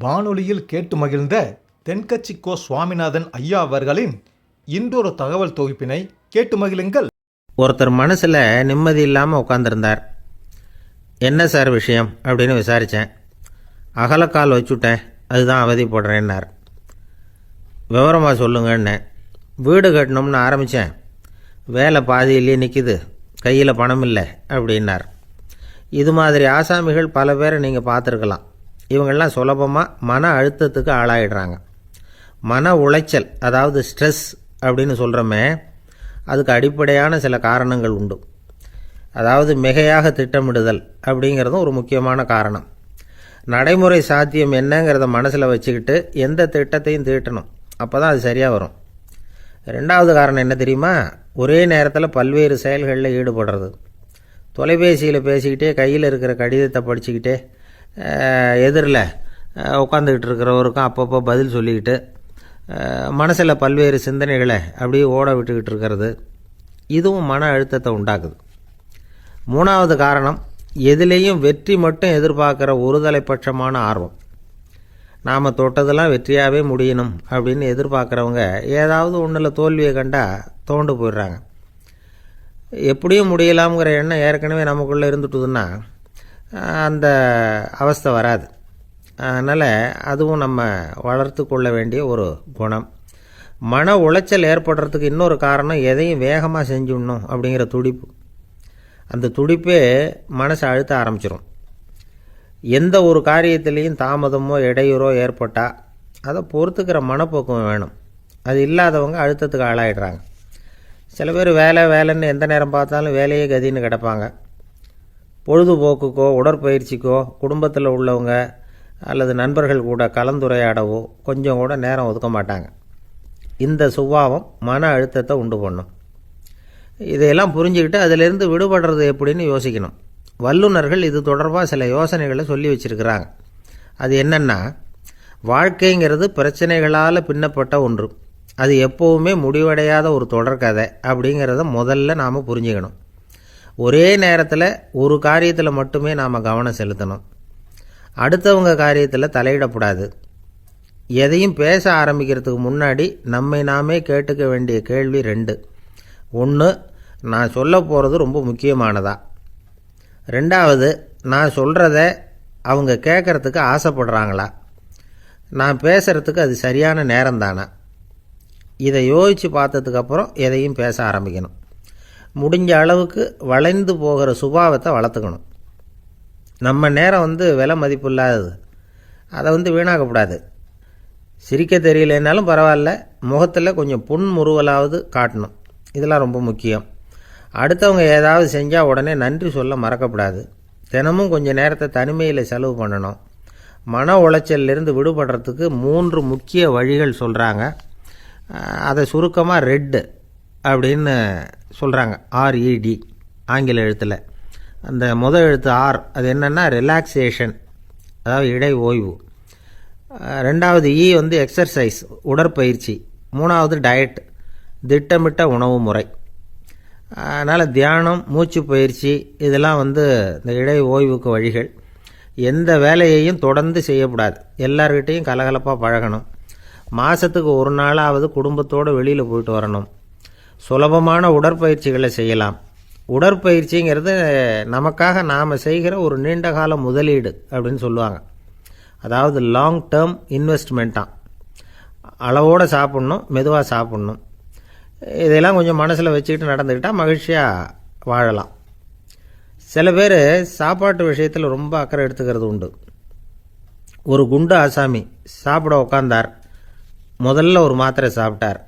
வானொலியில் கேட்டு மகிழ்ந்த தென்கட்சி கோ சுவாமிநாதன் ஐயா அவர்களின் இன்றொரு தகவல் தொகுப்பினை கேட்டு மகிழுங்கள். ஒருத்தர் மனசில் நிம்மதி இல்லாமல் உட்காந்துருந்தார். என்ன சார் விஷயம் அப்படின்னு விசாரித்தேன். அகலக்கால் வச்சுட்டேன், அதுதான் அவதிப்படுறேன்னார். விவரமாக சொல்லுங்கன்னு. வீடு கட்டணும்னு ஆரம்பித்தேன், வேலை பாதியிலேயே நிற்கிது, கையில் பணம் இல்லை அப்படின்னார். இது மாதிரி ஆசாமிகள் பல பேரை நீங்கள் பார்த்துருக்கலாம். இவங்கெல்லாம் சுலபமாக மன அழுத்தத்துக்கு ஆளாயிடுறாங்க. மன உளைச்சல், அதாவது ஸ்ட்ரெஸ் அப்படின்னு சொல்கிறோமே, அதுக்கு அடிப்படையான சில காரணங்கள் உண்டு. அதாவது மிகையாக திட்டமிடுதல் அப்படிங்கிறதும் ஒரு முக்கியமான காரணம். நடைமுறை சாத்தியம் என்னங்கிறத மனசில் வச்சுக்கிட்டு எந்த திட்டத்தையும் தீட்டணும், அப்போ தான் அது சரியாக வரும். ரெண்டாவது காரணம் என்ன தெரியுமா? ஒரே நேரத்தில் பல்வேறு செயல்களில் ஈடுபடுறது. தொலைபேசியில் பேசிக்கிட்டே கையில் இருக்கிற கடிதத்தை படிச்சுக்கிட்டே எதிரில் உட்காந்துக்கிட்டு இருக்கிறவருக்கும் அப்பப்போ பதில் சொல்லிக்கிட்டு மனசில் பல்வேறு சிந்தனைகளை அப்படியே ஓட விட்டுக்கிட்டு இருக்கிறது, இதுவும் மன அழுத்தத்தை உண்டாக்குது. மூணாவது காரணம், எதிலேயும் வெற்றி மட்டும் எதிர்பார்க்குற ஒருதலைப்பட்சமான ஆர்வம். நாம் தொட்டதெல்லாம் வெற்றியாகவே முடியணும் அப்படின்னு எதிர்பார்க்குறவங்க ஏதாவது ஒன்றில் தோல்வியை கண்டால் தோண்டு போயிடுறாங்க. எப்படியும் முடியலாம்ங்கிற எண்ணம் ஏற்கனவே நமக்குள்ளே இருந்துட்டுதுன்னா அந்த அவஸ்தை வராது. அதனால் அதுவும் நம்ம வளர்த்து கொள்ள வேண்டிய ஒரு குணம். மன உளைச்சல் ஏற்படுறதுக்கு இன்னொரு காரணம், எதையும் வேகமாக செஞ்சுடணும் அப்படிங்கிற துடிப்பு. அந்த துடிப்பே மனசை அழுத்த ஆரம்பிச்சிடும். எந்த ஒரு காரியத்திலையும் தாமதமோ இடையூறோ ஏற்பட்டால் அதை பொறுத்துக்கிற மனப்போக்கம் வேணும். அது இல்லாதவங்க அழுத்தத்துக்கு ஆளாயிடுறாங்க. சில பேர் வேலைன்னு எந்த நேரம் பார்த்தாலும் வேலையே கதின்னு கிடப்பாங்க. பொழுதுபோக்குக்கோ உடற்பயிற்சிக்கோ குடும்பத்தில் உள்ளவங்க அல்லது நண்பர்கள் கூட கலந்துரையாடவோ கொஞ்சம் கூட நேரம் ஒதுக்க மாட்டாங்க. இந்த சுபாவம் மன அழுத்தத்தை உண்டு பண்ணும். இதையெல்லாம் புரிஞ்சுக்கிட்டு அதிலிருந்து விடுபடுறது எப்படின்னு யோசிக்கணும். வல்லுநர்கள் இது தொடர்பாக சில யோசனைகளை சொல்லி வச்சுருக்கிறாங்க. அது என்னென்னா, வாழ்க்கைங்கிறது பிரச்சனைகளால் பின்னப்பட்ட ஒன்று. அது எப்போவுமே முடிவடையாத ஒரு தொடர்கதை அப்படிங்கிறத முதல்ல நாம் புரிஞ்சுக்கணும். ஒரே நேரத்தில் ஒரு காரியத்தில் மட்டுமே நாம் கவனம் செலுத்தணும். அடுத்தவங்க காரியத்தில் தலையிடக்கூடாது. எதையும் பேச ஆரம்பிக்கிறதுக்கு முன்னாடி நம்மை நாமே கேட்டுக்க வேண்டிய கேள்வி 2. 1, நான் சொல்ல போகிறது ரொம்ப முக்கியமானதா? 2வது, நான் சொல்கிறத அவங்க கேட்குறதுக்கு ஆசைப்படுறாங்களா? நான் பேசுகிறதுக்கு அது சரியான நேரம்தானா? இதை யோசித்து பார்த்ததுக்கப்புறம் எதையும் பேச ஆரம்பிக்கணும். முடிஞ்ச அளவுக்கு வளைந்து போகிற சுபாவத்தை வளர்த்துக்கணும். நம்ம நேரம் விலை மதிப்பு இல்லாதது, அதை வீணாக்கக்கூடாது. சிரிக்க தெரியலனாலும் பரவாயில்ல, முகத்தில் கொஞ்சம் புன்முறுவலாவது காட்டணும். இதெல்லாம் ரொம்ப முக்கியம். அடுத்தவங்க ஏதாவது செஞ்சால் உடனே நன்றி சொல்ல மறக்கக்கூடாது. தினமும் கொஞ்சம் நேரத்தை தனிமையில் செலவு பண்ணணும். மன உளைச்சலிருந்து விடுபடுறதுக்கு 3 முக்கிய வழிகள் சொல்கிறாங்க. அதை சுருக்கமாக ரெட் அப்படின்னு சொல்கிறாங்க. RED ஆங்கில எழுத்தில். அந்த முதல் எழுத்து ஆர், அது என்னென்னா ரிலாக்ஸேஷன், அதாவது இடை ஓய்வு. 2வது E எக்ஸர்சைஸ், உடற்பயிற்சி. 3வது டயட், திட்டமிட்ட உணவு முறை. அதனால் தியானம், மூச்சு பயிற்சி இதெல்லாம் இந்த இடை ஓய்வுக்கு வழிகள். எந்த வேலையையும் தொடர்ந்து செய்யக்கூடாது. எல்லார்கிட்டையும் கலகலப்பாக பழகணும். மாதத்துக்கு ஒரு நாளாவது குடும்பத்தோடு வெளியில் போயிட்டு வரணும். சுலபமான உடற்பயிற்சிகளை செய்யலாம். உடற்பயிற்சிங்கிறது நமக்காக நாம் செய்கிற ஒரு நீண்டகால முதலீடு அப்படின்னு சொல்லுவாங்க. அதாவது லாங் டேர்ம் இன்வெஸ்ட்மெண்ட்டாக. அளவோடு சாப்பிட்ணும், மெதுவாக சாப்பிட்ணும். இதெல்லாம் கொஞ்சம் மனசில் வச்சுக்கிட்டு நடந்துக்கிட்டால் மகிழ்ச்சியாக வாழலாம். சில பேர் சாப்பாட்டு விஷயத்தில் ரொம்ப அக்கறை எடுத்துக்கிறது உண்டு. ஒரு குண்டு ஆசாமி சாப்பிட உக்காந்தார். முதல்ல ஒரு மாத்திரை சாப்பிட்டார்.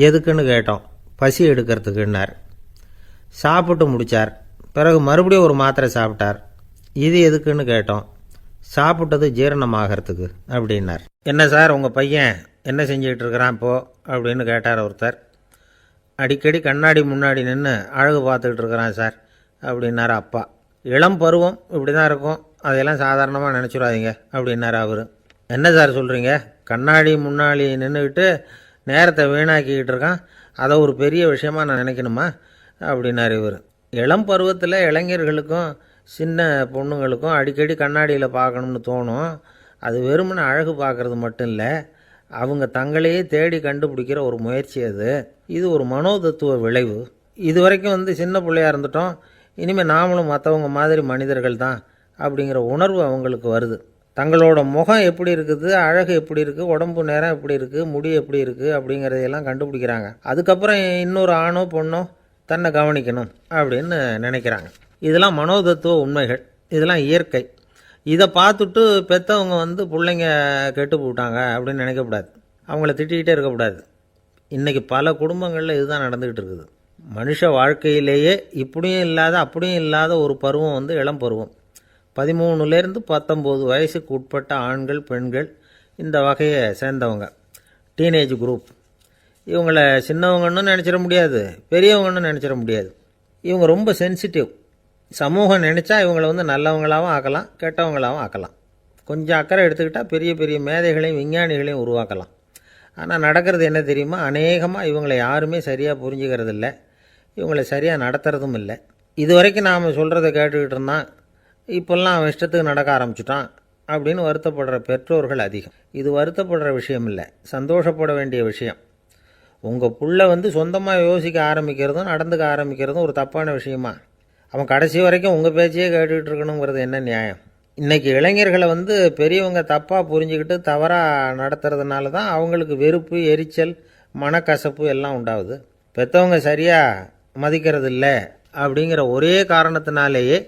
எதுக்குன்னு கேட்டோம். பசி எடுக்கிறதுக்குன்னார். சாப்பிட்டு முடித்தார். பிறகு மறுபடியும் ஒரு மாத்திரை சாப்பிட்டார். இது எதுக்குன்னு கேட்டோம். சாப்பிட்டது ஜீரணமாகறதுக்கு அப்படின்னார். என்ன சார், உங்கள் பையன் என்ன செஞ்சுக்கிட்டு இருக்கிறான் இப்போது அப்படின்னு கேட்டார் ஒருத்தர். அடிக்கடி கண்ணாடி முன்னாடி நின்று அழகு பார்த்துக்கிட்டு இருக்கிறான் சார் அப்படின்னார் அப்பா. இளம் பருவம் இப்படி தான் இருக்கும், அதையெல்லாம் சாதாரணமாக நினச்சிடாதீங்க அப்படின்னார் அவர். என்ன சார் சொல்கிறீங்க, கண்ணாடி முன்னாடி நின்றுக்கிட்டு நேரத்தை வீணாக்கிக்கிட்டு இருக்கான், அதை ஒரு பெரிய விஷயமா நான் நினைக்கணுமா அப்படின்னார் இவர். இளம் பருவத்தில் இளைஞர்களுக்கும் சின்ன பொண்ணுங்களுக்கும் அடிக்கடி கண்ணாடியில் பார்க்கணும்னு தோணும். அது வெறுமனே அழகு பார்க்குறது மட்டும் இல்லை, அவங்க தங்களையே தேடி கண்டுபிடிக்கிற ஒரு முயற்சி அது. இது ஒரு மனோதத்துவ விளைவு. இது வரைக்கும் சின்ன பிள்ளையாக இருந்துட்டோம், இனிமேல் நாமளும் மற்றவங்க மாதிரி மனிதர்கள் தான் அப்படிங்கிற உணர்வு அவங்களுக்கு வருது. தங்களோட முகம் எப்படி இருக்குது, அழகு எப்படி இருக்குது, உடம்பு நேரம் எப்படி இருக்குது, முடி எப்படி இருக்குது அப்படிங்கிறதையெல்லாம் கண்டுபிடிக்கிறாங்க. அதுக்கப்புறம் இன்னொரு ஆணோ பொண்ணோ தன்னை கவனிக்கணும் அப்படின்னு நினைக்கிறாங்க. இதெல்லாம் மனோதத்துவ உண்மைகள், இதெல்லாம் இயற்கை. இதை பார்த்துட்டு பெற்றவங்க பிள்ளைங்க கெட்டு போட்டாங்க அப்படின்னு நினைக்கக்கூடாது, அவங்கள திட்டிக்கிட்டே இருக்கக்கூடாது. இன்றைக்கி பல குடும்பங்களில் இதுதான் நடந்துக்கிட்டு இருக்குது. மனுஷ வாழ்க்கையிலேயே இப்படியும் இல்லாத அப்படியும் இல்லாத ஒரு பருவம் இளம் பருவம். 13லேருந்து 19 வயசுக்கு உட்பட்ட ஆண்கள் பெண்கள் இந்த வகையை சேர்ந்தவங்க, டீனேஜ் குரூப். இவங்கள சின்னவங்கன்னு நினச்சிட முடியாது, பெரியவங்கன்னு நினச்சிட முடியாது. இவங்க ரொம்ப சென்சிட்டிவ். சமூகம் நினச்சா இவங்களை நல்லவங்களாகவும் ஆக்கலாம், கெட்டவங்களாகவும் ஆக்கலாம். கொஞ்சம் அக்கறை எடுத்துக்கிட்டால் பெரிய பெரிய மேதைகளையும் விஞ்ஞானிகளையும் உருவாக்கலாம். ஆனால் நடக்கிறது என்ன தெரியுமா, அநேகமாக இவங்களை யாருமே சரியாக புரிஞ்சுக்கிறது இல்லை, இவங்களை சரியாக நடத்துறதும் இல்லை. இது வரைக்கும் நாம் சொல்கிறத கேட்டுக்கிட்டு இருந்தான், இப்போல்லாம் அவன் இஷ்டத்துக்கு நடக்க ஆரம்பிச்சுட்டான் அப்படின்னு வருத்தப்படுற பெற்றோர்கள் அதிகம். இது வருத்தப்படுற விஷயம் இல்லை, சந்தோஷப்பட வேண்டிய விஷயம். உங்கள் புள்ள சொந்தமாக யோசிக்க ஆரம்பிக்கிறதும் நடந்துக்க ஆரம்பிக்கிறதும் ஒரு தப்பான விஷயமா? அவன் கடைசி வரைக்கும் உங்கள் பேச்சையே கேட்டுக்கிட்டு இருக்கணுங்கிறது என்ன நியாயம்? இன்றைக்கி இளைஞர்களை பெரியவங்க தப்பாக புரிஞ்சுக்கிட்டு தவறாக நடத்துறதுனால தான் அவங்களுக்கு வெறுப்பு, எரிச்சல், மனக்கசப்பு எல்லாம் உண்டாகுது. பெற்றவங்க சரியாக மதிக்கிறது இல்லை அப்படிங்கிற ஒரே காரணத்தினாலேயே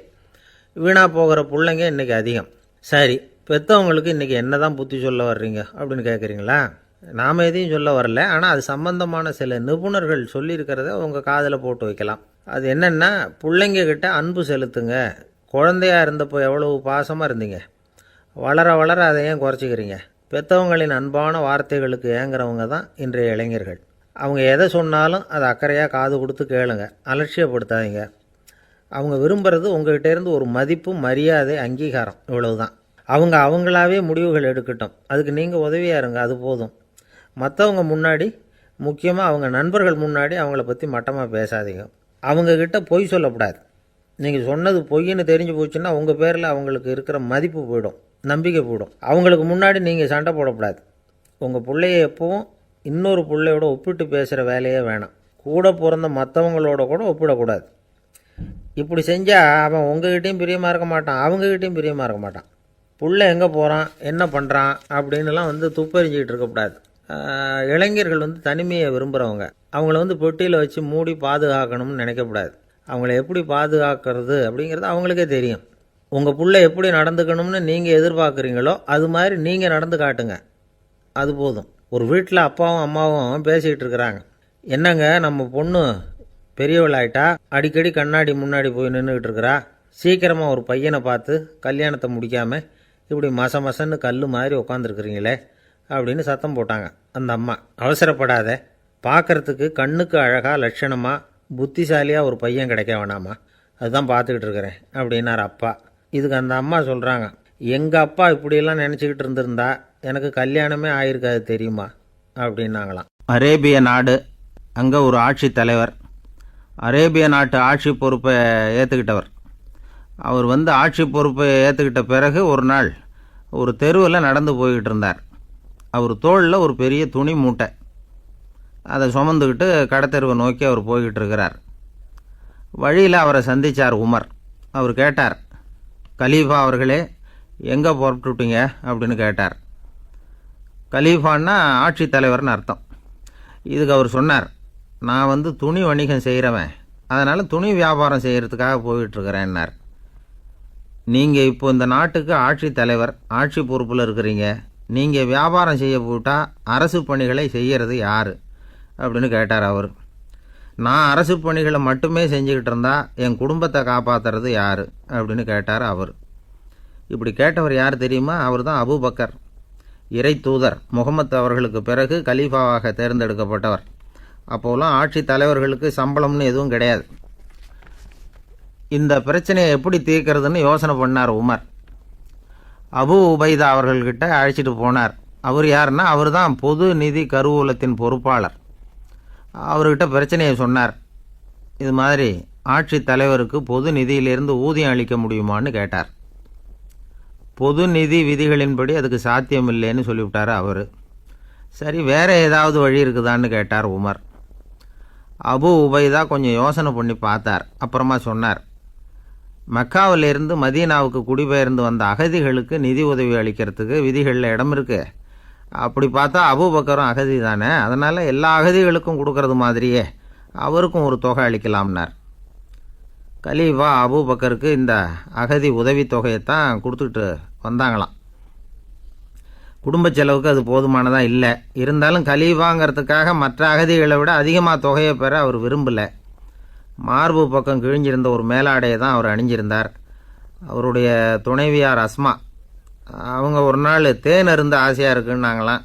வீணாக போகிற பிள்ளைங்க இன்றைக்கி அதிகம். சரி, பெற்றவங்களுக்கு இன்றைக்கி என்ன தான் புத்தி சொல்ல வர்றீங்க அப்படின்னு கேட்குறீங்களா? நாம் எதையும் சொல்ல வரல, ஆனால் அது சம்பந்தமான சில நிபுணர்கள் சொல்லியிருக்கிறத உங்கள் காதில் போட்டு வைக்கலாம். அது என்னென்னா, பிள்ளைங்க கிட்ட அன்பு செலுத்துங்க. குழந்தையாக இருந்தப்போ எவ்வளவு பாசமாக இருந்தீங்க, வளர வளர அதை ஏன் குறைச்சிக்கிறீங்க? பெற்றவங்களின் அன்பான வார்த்தைகளுக்கு ஏங்குறவங்க தான் இன்றைய இளைஞர்கள். அவங்க எதை சொன்னாலும் அதை அக்கறையாக காது கொடுத்து கேளுங்க, அலட்சியப்படுத்தாதீங்க. அவங்க விரும்புகிறது உங்கள்கிட்டேருந்து ஒரு மதிப்பு, மரியாதை, அங்கீகாரம், இவ்வளவுதான். அவங்க அவங்களாவே முடிவுகள் எடுக்கட்டும், அதுக்கு நீங்கள் உதவியாக இருங்க, அது போதும். மற்றவங்க முன்னாடி, முக்கியமாக அவங்க நண்பர்கள் முன்னாடி அவங்கள பற்றி மட்டமாக பேசாதீங்க. அவங்கக்கிட்ட பொய் சொல்லக்கூடாது. நீங்கள் சொன்னது பொய்ன்னு தெரிஞ்சு போச்சுன்னா உங்கள் பேரில் அவங்களுக்கு இருக்கிற மதிப்பு போயிடும், நம்பிக்கை போயிடும். அவங்களுக்கு முன்னாடி நீங்கள் சண்டை போடக்கூடாது. உங்கள் பிள்ளைய எப்பவும் இன்னொரு பிள்ளையோட ஒப்பிட்டு பேசுகிற வேலையே வேணாம். கூட பிறந்த மற்றவங்களோட கூட ஒப்பிடக்கூடாது. இப்படி செஞ்சால் அவன் உங்ககிட்டையும் பிரியமாக இருக்க மாட்டான், அவங்ககிட்டையும் பிரியமாக இருக்க மாட்டான். புள்ள எங்கே போகிறான், என்ன பண்ணுறான் அப்படின்னுலாம் துப்பறிஞ்சிக்கிட்டு இருக்கக்கூடாது. இளைஞர்கள் தனிமையை விரும்புகிறவங்க. அவங்கள பெட்டியில் வச்சு மூடி பாதுகாக்கணும்னு நினைக்கக்கூடாது. அவங்கள எப்படி பாதுகாக்கிறது அப்படிங்கிறது அவங்களுக்கே தெரியும். உங்கள் புள்ள எப்படி நடந்துக்கணும்னு நீங்கள் எதிர்பார்க்குறீங்களோ அது மாதிரி நீங்கள் நடந்து காட்டுங்க, அது போதும். ஒரு வீட்டில் அப்பாவும் அம்மாவும் பேசிக்கிட்டு இருக்கிறாங்க. என்னங்க, நம்ம பொண்ணு பெரியவளாயிட்டா, அடிக்கடி கண்ணாடி முன்னாடி போய் நின்றுக்கிட்டு இருக்கிறா, சீக்கிரமாக ஒரு பையனை பார்த்து கல்யாணத்தை முடிக்காமல் இப்படி மசன்னு கல் மாதிரி உட்காந்துருக்குறீங்களே அப்படின்னு சத்தம் போட்டாங்க அந்த அம்மா. அவசரப்படாத, பார்க்குறதுக்கு கண்ணுக்கு அழகாக லட்சணமாக புத்திசாலியாக ஒரு பையன் கிடைக்க வேணாமா, அதுதான் பார்த்துக்கிட்டு இருக்கிறேன் அப்படின்னார் அப்பா. இதுக்கு அந்த அம்மா சொல்கிறாங்க, எங்கள் அப்பா இப்படியெல்லாம் நினச்சிக்கிட்டு இருந்திருந்தா எனக்கு கல்யாணமே ஆயிருக்காது தெரியுமா அப்படின்னாங்களாம். அரேபிய நாடு, அங்கே ஒரு ஆட்சி தலைவர், அரேபிய நாட்டு ஆட்சி பொறுப்பை ஏற்றுக்கிட்டவர். அவர் ஆட்சி பொறுப்பை ஏற்றுக்கிட்ட பிறகு ஒரு நாள் ஒரு தெருவில் நடந்து போய்கிட்டு இருந்தார். அவர் தோளில் ஒரு பெரிய துணி மூட்டை, அதை சுமந்துக்கிட்டு கடத்தெருவை நோக்கி அவர் போய்கிட்டு இருக்கிறார். வழியில் அவரை சந்தித்தார் உமர். அவர் கேட்டார், கலீஃபா அவர்களே, எங்கே புறப்பட்டுட்டீங்க அப்படின்னு கேட்டார். கலீஃபான்னா ஆட்சி தலைவர்னு அர்த்தம். இதுக்கு அவர் சொன்னார், நான் துணி வணிகம் செய்கிறவன், அதனால் துணி வியாபாரம் செய்கிறதுக்காக போயிட்டுருக்கிறேன்னார். நீங்கள் இப்போ இந்த நாட்டுக்கு ஆட்சி தலைவர், ஆட்சி பொறுப்பில் இருக்கிறீங்க, நீங்கள் வியாபாரம் செய்ய போட்டால் அரசு பணிகளை செய்கிறது யார் அப்படின்னு கேட்டார் அவர். நான் அரசு பணிகளை மட்டுமே செஞ்சுக்கிட்டு இருந்தால் என் குடும்பத்தை காப்பாற்றுறது யார் அப்படின்னு கேட்டார் அவர். இப்படி கேட்டவர் யார் தெரியுமா? அவர் தான் அபூபக்கர், இறை தூதர் முகமது அவர்களுக்கு பிறகு கலீஃபாவாக தேர்ந்தெடுக்கப்பட்டவர். அப்போலாம் ஆட்சி தலைவர்களுக்கு சம்பளம்னு எதுவும் கிடையாது. இந்த பிரச்சனையை எப்படி தீர்க்கிறதுன்னு யோசனை பண்ணார் உமர். அபு உபைதா அவர்கள்கிட்ட அழைச்சிட்டு போனார். அவர் யாருன்னா, அவர் தான் பொது நிதி கருவூலத்தின் பொறுப்பாளர். அவர்கிட்ட பிரச்சனையை சொன்னார். இது மாதிரி ஆட்சி தலைவருக்கு பொது நிதியிலிருந்து ஊதியம் அளிக்க முடியுமான்னு கேட்டார். பொது நிதி விதிகளின்படி அதுக்கு சாத்தியம் இல்லைன்னு சொல்லிவிட்டார் அவர். சரி, வேறு ஏதாவது வழி இருக்குதான்னு கேட்டார் உமர். அபு உபைதா கொஞ்சம் யோசனை பண்ணி பார்த்தார். அப்புறமா சொன்னார், மக்காவிலிருந்து மதீனாவுக்கு குடிபெயர்ந்து வந்த அகதிகளுக்கு நிதி உதவி அளிக்கிறதுக்கு விதிகளில் இடம் இருக்குது. அப்படி பார்த்தா அபூபக்கரும் அகதி தானே, அதனால் எல்லா அகதிகளுக்கும் கொடுக்கறது மாதிரியே அவருக்கும் ஒரு தொகை அளிக்கலாம்னார். கலீஃபா அபூபக்கருக்கு இந்த அகதி உதவித்தொகையைத்தான் கொடுத்துட்டு வந்தாங்களாம். குடும்ப செலவுக்கு அது போதுமானதாக இல்லை. இருந்தாலும் கலீஃபாங்கிறதுக்காக மற்ற அகதிகளை விட அதிகமாக தொகையை பெற அவர் விரும்பலை. மார்பு பக்கம் கிழிஞ்சிருந்த ஒரு மேலாடையை தான் அவர் அணிஞ்சிருந்தார். அவருடைய துணைவியார் அஸ்மா அவங்க ஒரு நாள் தேன் அருந்த ஆசையாக இருக்குன்னாங்களாம்.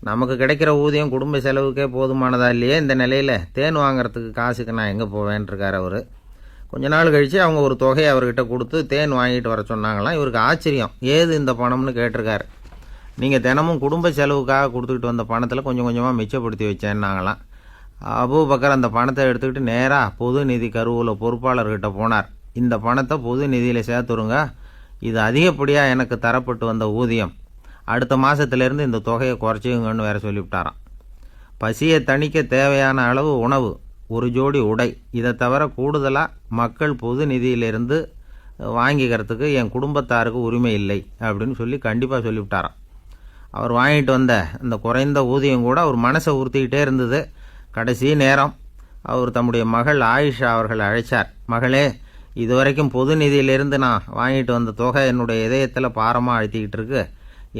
நமக்கு கிடைக்கிற ஊதியம் குடும்ப செலவுக்கே போதுமானதா இல்லையே, இந்த நிலையில் தேன் வாங்கிறதுக்கு காசுக்கு நான் எங்கே போவேன்ருக்கார் அவர். கொஞ்ச நாள் கழித்து அவங்க ஒரு தொகையை அவர்கிட்ட கொடுத்து தேன் வாங்கிட்டு வர சொன்னாங்களாம். இவருக்கு ஆச்சரியம், ஏது இந்த பணம்னு கேட்டிருக்காரு. நீங்கள் தினமும் குடும்ப செலவுக்காக கொடுத்துக்கிட்டு வந்த பணத்தில் கொஞ்சம் கொஞ்சமாக மிச்சப்படுத்தி வச்சேன்னாங்களாம். அபூபக்கர் அந்த பணத்தை எடுத்துக்கிட்டு நேராக பொது நிதி கருவூல பொறுப்பாளர்கிட்ட போனார். இந்த பணத்தை பொது நிதியில் சேர்த்துருங்க, இது அதிகப்படியாக எனக்கு தரப்பட்டு வந்த ஊதியம், அடுத்த மாதத்துலேருந்து இந்த தொகையை குறைச்சிங்கன்னு வேறு சொல்லிவிட்டாராம். பசியை தணிக்க தேவையான அளவு உணவு, ஒரு ஜோடி உடை, இதை தவிர கூடுதலாக மக்கள் பொது நிதியிலிருந்து வாங்கிக்கிறதுக்கு என் குடும்பத்தாருக்கு உரிமை இல்லை அப்படின்னு சொல்லி கண்டிப்பாக சொல்லிவிட்டாராம். அவர் வாங்கிட்டு வந்த அந்த குறைந்த ஊதியம் கூட அவர் மனசை உறுத்திக்கிட்டே இருந்தது. கடைசி நேரம் அவர் தம்முடைய மகள் ஆயிஷா அவர்களை அழைச்சார். மகளே, இதுவரைக்கும் பொது நிதியிலிருந்து நான் வாங்கிட்டு வந்த தொகை என்னுடைய இதயத்தில் பாரமாக அழுத்திக்கிட்டு இருக்கு.